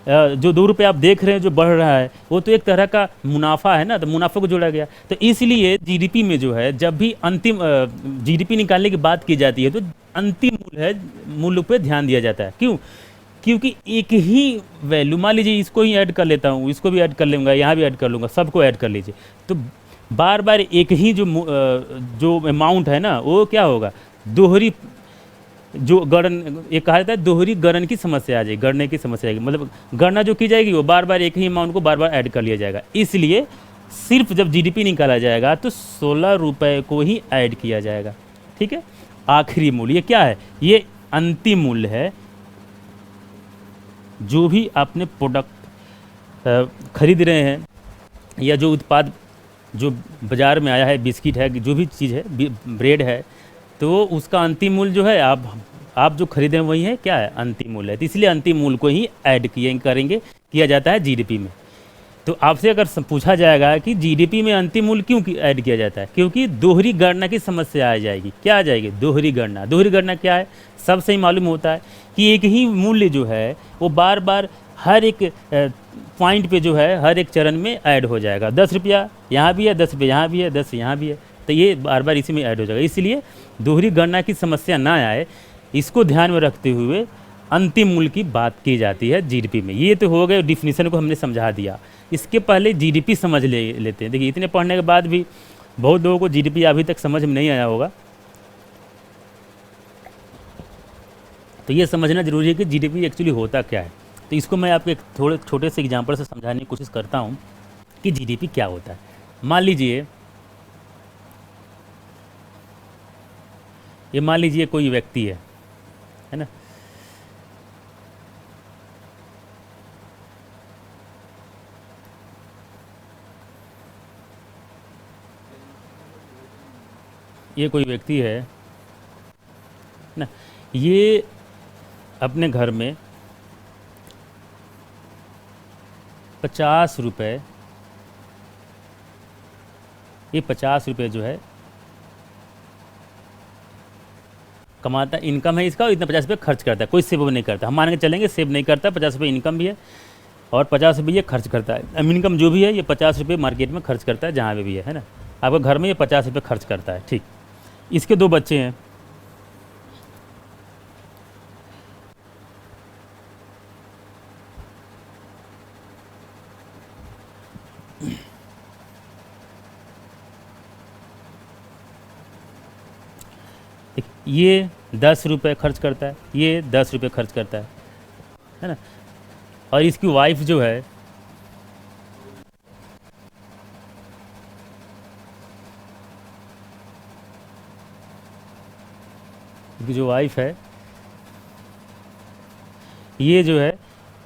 S1: जो 2 रुपये आप देख रहे हैं जो बढ़ रहा है, वो तो एक तरह का मुनाफा है ना, तो मुनाफे को जोड़ा गया। तो इसलिए जीडीपी में जो है जब भी अंतिम जीडीपी निकालने की बात की जाती है तो अंतिम मूल्य पे ध्यान दिया जाता है। क्यों? क्योंकि एक ही वैल्यू, मान लीजिए इसको ही ऐड कर लेता हूँ, इसको भी ऐड कर लूँगा, यहाँ भी ऐड कर लूँगा, सबको ऐड कर लीजिए, तो बार बार एक ही जो अमाउंट है ना, वो क्या होगा, दोहरी जो गणन, ये कहा जाता है दोहरी गणन की समस्या आ जाएगी, गणने की समस्या आएगी। मतलब गणना जो की जाएगी वो बार बार एक ही अमाउंट को बार बार ऐड कर लिया जाएगा। इसलिए सिर्फ जब जीडीपी निकाला जाएगा तो 16 रुपये को ही ऐड किया जाएगा। ठीक है, आखिरी मूल्य ये क्या है, ये अंतिम मूल्य है। जो भी आपने प्रोडक्ट खरीद रहे हैं या जो उत्पाद जो बाज़ार में आया है, बिस्किट है, जो भी चीज़ है, ब्रेड है, तो उसका अंतिम मूल्य जो है आप जो खरीदें वही है, क्या है, अंतिम मूल्य है। तो इसलिए अंतिम मूल्य को ही ऐड किया जाता है जीडीपी में। तो आपसे अगर पूछा जाएगा कि जीडीपी में अंतिम मूल्य क्यों ऐड किया जाता है, क्योंकि दोहरी गणना की समस्या आ जाएगी। क्या आ जाएगी? दोहरी गणना। दोहरी गणना क्या है, सबसे ही मालूम होता है कि एक ही मूल्य जो है वो बार बार हर एक पॉइंट पे जो है, हर एक चरण में ऐड हो जाएगा। 10 रुपया यहाँ भी है, 10 रुपये यहाँ भी है, 10 यहाँ भी है, तो ये बार बार इसी में ऐड हो जाएगा। इसलिए दोहरी गणना की समस्या ना आए, इसको ध्यान में रखते हुए अंतिम मूल्य की बात की जाती है जीडीपी में। ये तो हो गए, डिफिनीशन को हमने समझा दिया। इसके पहले जीडीपी समझ लेते हैं। देखिए इतने पढ़ने के बाद भी बहुत लोगों को जीडीपी अभी तक समझ में नहीं आया होगा, तो ये समझना जरूरी है कि जीडीपी एक्चुअली होता क्या है। तो इसको मैं आपको एक थोड़े छोटे से एग्जांपल से समझाने की कोशिश करता हूँ कि जीडीपी क्या होता है। मान लीजिए कोई व्यक्ति है ना, ये कोई व्यक्ति है ना, ये अपने घर में 50 रुपये, ये 50 रुपये जो है कमाता, इनकम है इसका, और इतना 50 रुपये खर्च करता है। कोई सेव नहीं करता, हम मान के चलेंगे सेव नहीं करता, 50 रुपये इनकम भी है और 50 रुपये ये खर्च करता है। इनकम जो भी है ये 50 रुपये मार्केट में खर्च करता है, जहाँ भी है ना। आपके घर में ये 50 रुपये खर्च करता है। ठीक, इसके 2 बच्चे हैं, ये 10 रुपये खर्च करता है, ये 10 रुपये खर्च करता है ना। और इसकी वाइफ जो है, इसकी जो वाइफ है ये जो है,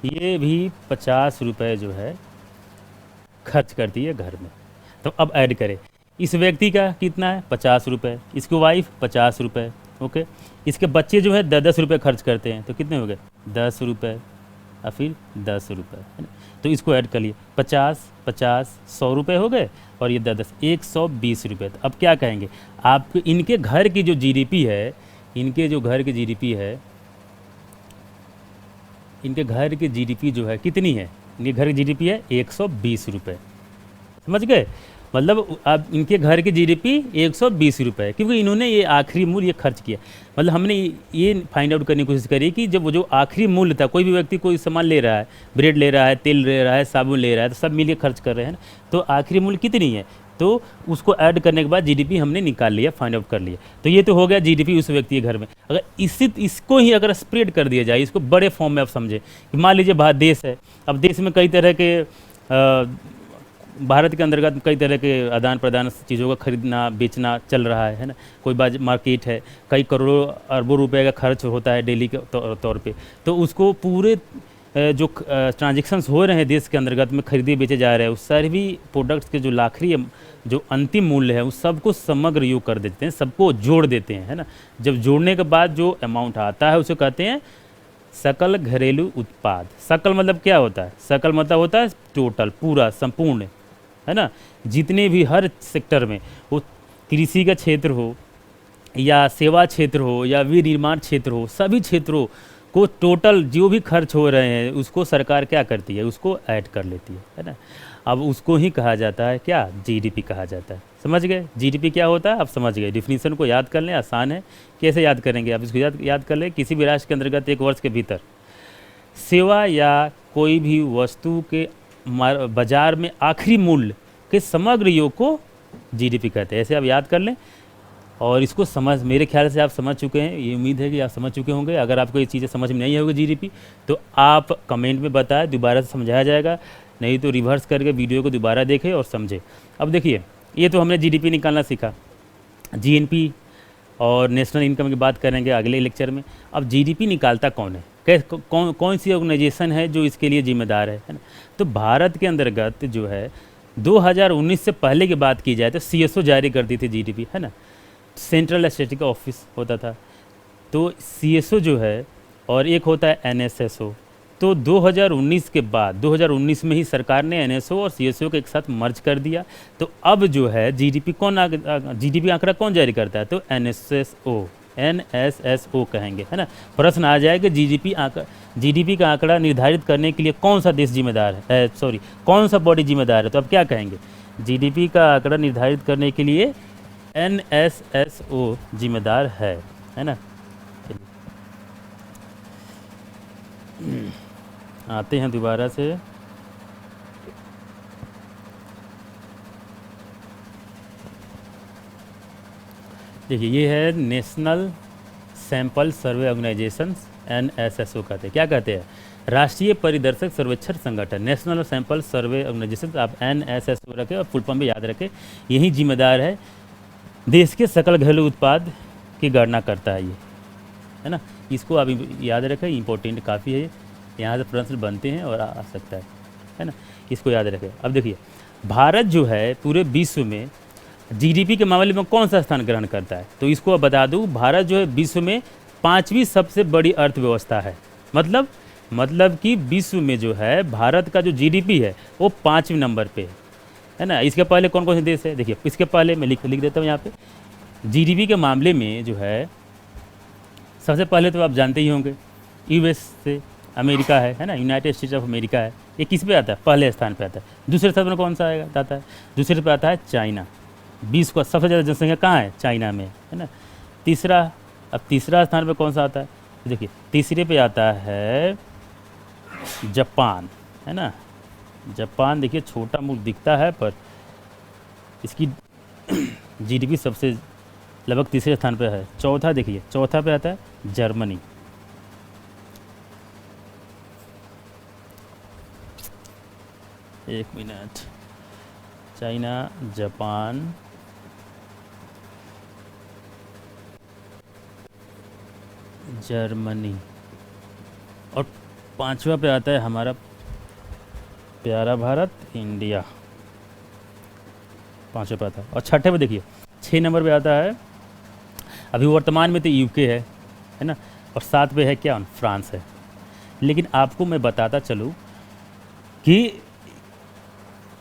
S1: ये भी 50 रुपये जो है खर्च करती है घर में। तो अब ऐड करें, इस व्यक्ति का कितना है, 50 रुपये, इसकी वाइफ 50 रुपये, ओके। इसके बच्चे जो है 10 रुपये खर्च करते हैं, तो कितने हो गए, 10 रुपये और फिर 10 रुपये, है ना। तो इसको ऐड कर लिए, 50 50 100 रुपये हो गए, और ये 10 120 रुपये। तो अब क्या कहेंगे आप, इनके घर की जो जीडीपी है, इनके जो घर की जीडीपी है, इनके घर की जीडीपी जो है कितनी है, इनके घर की जीडीपी है 120 रुपये। समझ गए? मतलब अब इनके घर की जीडीपी 120 रुपये, क्योंकि इन्होंने ये आखिरी मूल्य ये खर्च किया। मतलब हमने ये फाइंड आउट करने की कोशिश करी कि जब वो जो आखिरी मूल्य था, कोई भी व्यक्ति कोई सामान ले रहा है, ब्रेड ले रहा है, तेल ले रहा है, साबुन ले रहा है, तो सब मिलकर खर्च कर रहे हैं ना, तो आखिरी मूल्य कितनी है, तो उसको ऐड करने के बाद जीडीपी हमने निकाल लिया, फाइंड आउट कर लिया। तो ये तो हो गया जीडीपी उस व्यक्ति के घर में। अगर इसको ही अगर स्प्रेड कर दिया जाए, इसको बड़े फॉर्म में आप समझे कि मान लीजिए भारत देश है, अब देश में कई तरह के भारत के अंतर्गत कई तरह के आदान प्रदान चीज़ों का खरीदना बेचना चल रहा है ना। कोई मार्केट है, कई करोड़ों अरबों रुपए का खर्च होता है डेली के तौर पे। तो उसको पूरे जो ट्रांजेक्शन्स हो रहे हैं देश के अंतर्गत में खरीदे बेचे जा रहे हैं, उस सारे भी प्रोडक्ट्स के जो आखिरी जो अंतिम मूल्य है उस सबको समग्र योग कर देते हैं, सबको जोड़ देते हैं, है ना। जब जोड़ने के बाद जो अमाउंट आता है उसे कहते हैं सकल घरेलू उत्पाद। सकल मतलब क्या होता है? सकल मतलब होता है टोटल, पूरा, संपूर्ण, है ना। जितने भी हर सेक्टर में, वो कृषि का क्षेत्र हो या सेवा क्षेत्र हो या विनिर्माण क्षेत्र हो, सभी क्षेत्रों को टोटल जो भी खर्च हो रहे हैं उसको सरकार क्या करती है? उसको ऐड कर लेती है ना। अब उसको ही कहा जाता है क्या? जीडीपी कहा जाता है। समझ गए जीडीपी क्या होता है? आप समझ गए। डिफिनीशन को याद कर लें, आसान है। कैसे याद करेंगे आप इसको? याद कर लें, किसी भी राष्ट्र के अंतर्गत एक वर्ष के भीतर सेवा या कोई भी वस्तु के बाजार में आखिरी मूल्य के समग्र योग को जीडीपी कहते हैं। ऐसे आप याद कर लें और इसको समझ, मेरे ख्याल से आप समझ चुके हैं, ये उम्मीद है कि आप समझ चुके होंगे। अगर आपको ये चीज़ें समझ में नहीं होगी जीडीपी, तो आप कमेंट में बताएं, दोबारा से समझाया जाएगा, नहीं तो रिवर्स करके वीडियो को दोबारा देखें और समझें। अब देखिए, ये तो हमने जीडीपी निकालना सीखा, जीएनपी और नेशनल इनकम की बात करेंगे अगले लेक्चर में। अब जीडीपी निकालता कौन है? कौन सी ऑर्गेनाइजेशन है जो इसके लिए जिम्मेदार है ना। तो भारत के अंतर्गत जो है 2019 से पहले की बात की जाए तो सीएसओ जारी करती थी जीडीपी, है ना। सेंट्रल स्टैटिस्टिक्स ऑफिस होता था, तो सीएसओ जो है, और एक होता है एनएसएसओ। तो 2019 के बाद 2019 में ही सरकार ने एनएसओ और सीएसओ को एक साथ मर्ज कर दिया। तो अब जो है जीडीपी जीडीपी आंकड़ा कौन जारी करता है? तो एनएसएसओ कहेंगे, है ना। प्रश्न आ जाए कि जीडीपी का आंकड़ा निर्धारित करने के लिए कौन सा देश जिम्मेदार है, कौन सा बॉडी जिम्मेदार है? तो अब क्या कहेंगे? जीडीपी का आंकड़ा निर्धारित करने के लिए एनएसएसओ जिम्मेदार है ना। आते हैं दोबारा से। देखिए, ये है national sample survey organisation, NSSO कहते हैं। क्या कहते हैं? राष्ट्रीय परिदर्शक सर्वेक्षण संगठन, नेशनल सैंपल सर्वे ऑर्गेनाइजेशन। आप एनएसएसओ रखें और फुल फॉर्म भी याद रखें। यही जिम्मेदार है, देश के सकल घरेलू उत्पाद की गणना करता है ये, है ना। इसको आप याद रखें, इम्पोर्टेंट काफ़ी है। यहाँ से प्रश्न बनते हैं और आ सकता है ना। इसको याद रखें। अब देखिए, भारत जो है पूरे विश्व में जीडीपी के मामले में कौन सा स्थान ग्रहण करता है? तो इसको अब बता दूँ, भारत जो है विश्व में 5वीं सबसे बड़ी अर्थव्यवस्था है। मतलब कि विश्व में जो है भारत का जो जीडीपी है वो 5वें नंबर पे है ना। इसके पहले कौन कौन से देश है? देखिए, इसके पहले मैं लिख देता हूँ यहाँ पे। जीडीपी के मामले में जो है सबसे पहले तो आप जानते ही होंगे यूएस से अमेरिका है ना, यूनाइटेड स्टेट्स ऑफ अमेरिका है। ये किस पे आता है? पहले स्थान पे आता है। दूसरे स्थान पर कौन सा आता है? दूसरे पे आता है चाइना। विश्व का सबसे ज़्यादा जनसंख्या कहाँ है? चाइना में, है ना। अब तीसरा स्थान पे कौन सा आता है? देखिए, तीसरे पे आता है जापान, है ना। जापान देखिए छोटा मुल्क दिखता है, पर इसकी जीडीपी सबसे लगभग तीसरे स्थान पे है। चौथा देखिए, चौथा पे आता है जर्मनी। एक मिनट, चाइना, जापान, जर्मनी, और 5वां पे आता है हमारा प्यारा भारत, इंडिया। 5वें पे आता है। और छठे पे देखिए, 6 नंबर पे आता है, अभी वर्तमान में तो यूके है ना। और 7 पे है क्या? फ्रांस है। लेकिन आपको मैं बताता चलूँ कि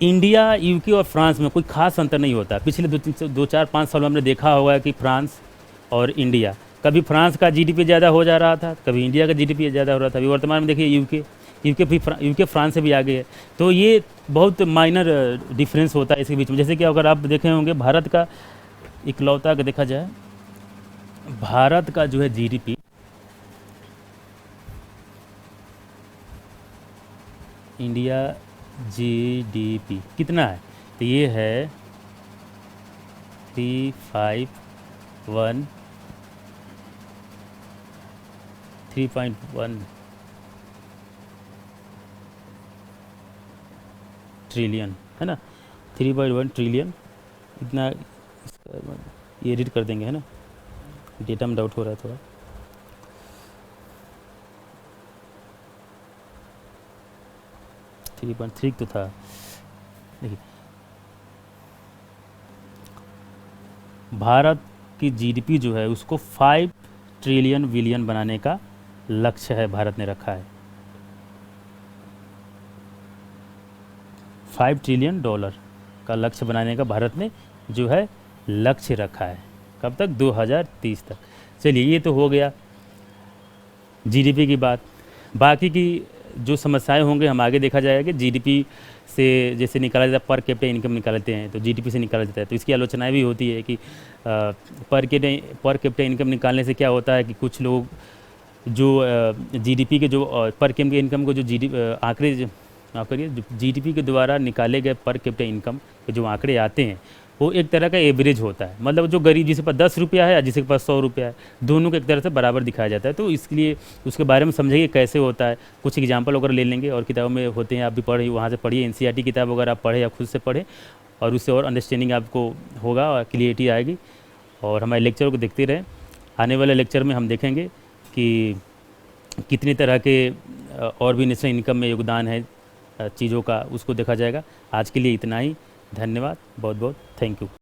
S1: इंडिया, यूके और फ्रांस में कोई खास अंतर नहीं होता। पिछले 2-4-5 सालों में हमने देखा होगा कि फ्रांस और इंडिया, कभी फ्रांस का जीडीपी ज़्यादा हो जा रहा था, कभी इंडिया का जीडीपी ज़्यादा हो रहा था। अभी वर्तमान में देखिए यूके फ्रांस से भी आगे है। तो ये बहुत माइनर डिफरेंस होता है इसके बीच में। जैसे कि अगर आप देखे होंगे, भारत का इकलौता अगर देखा जाए, भारत का जो है जीडीपी इंडिया जीडीपी कितना है? तो ये है 351 3.1 ट्रिलियन है ना, 3.1 ट्रिलियन इतना। इसका ये एडिट कर देंगे है ना, डेटा में डाउट हो रहा है थोड़ा। थ्री पॉइंट थ्री तो था, देखिए भारत की जीडीपी जो है उसको 5 ट्रिलियन बिलियन बनाने का लक्ष्य है, भारत ने रखा है। 5 ट्रिलियन डॉलर का लक्ष्य बनाने का भारत ने जो है लक्ष्य रखा है। कब तक? 2030 तक। चलिए ये तो हो गया जीडीपी की बात। बाकी की जो समस्याएं होंगे हम आगे देखा जाएगा कि जीडीपी से जैसे निकाला जाता है, पर कैपिटा इनकम निकालते हैं तो जीडीपी से निकाला जाता है, तो इसकी आलोचनाएं भी होती है कि पर कैपिटा इनकम निकालने से क्या होता है कि कुछ लोग जो जीडीपी के जो पर कैपिटा इनकम को जो आंकड़े आप करिए जीडीपी के द्वारा निकाले गए पर कैपिटा इनकम के जो आंकड़े आते हैं वो एक तरह का एवरेज होता है। मतलब जो गरीब जिसके पास 10 रुपया है या जिसके पास 100 रुपया है, दोनों को एक तरह से बराबर दिखाया जाता है। तो इसलिए उसके बारे में समझिए कैसे होता है, कुछ एग्जांपल वगैरह ले लेंगे और किताबों में होते हैं, आप भी पढ़िए, वहाँ से पढ़िए, एनसीईआरटी किताब वगैरह आप पढ़ें या खुद से पढ़ें और उससे और अंडरस्टैंडिंग आपको होगा और क्लियरिटी आएगी। और हमारे लेक्चर को देखते रहें। आने वाले लेक्चर में हम देखेंगे कि कितनी तरह के और भी नेशनल इनकम में योगदान है चीज़ों का, उसको देखा जाएगा। आज के लिए इतना ही। धन्यवाद, बहुत बहुत थैंक यू।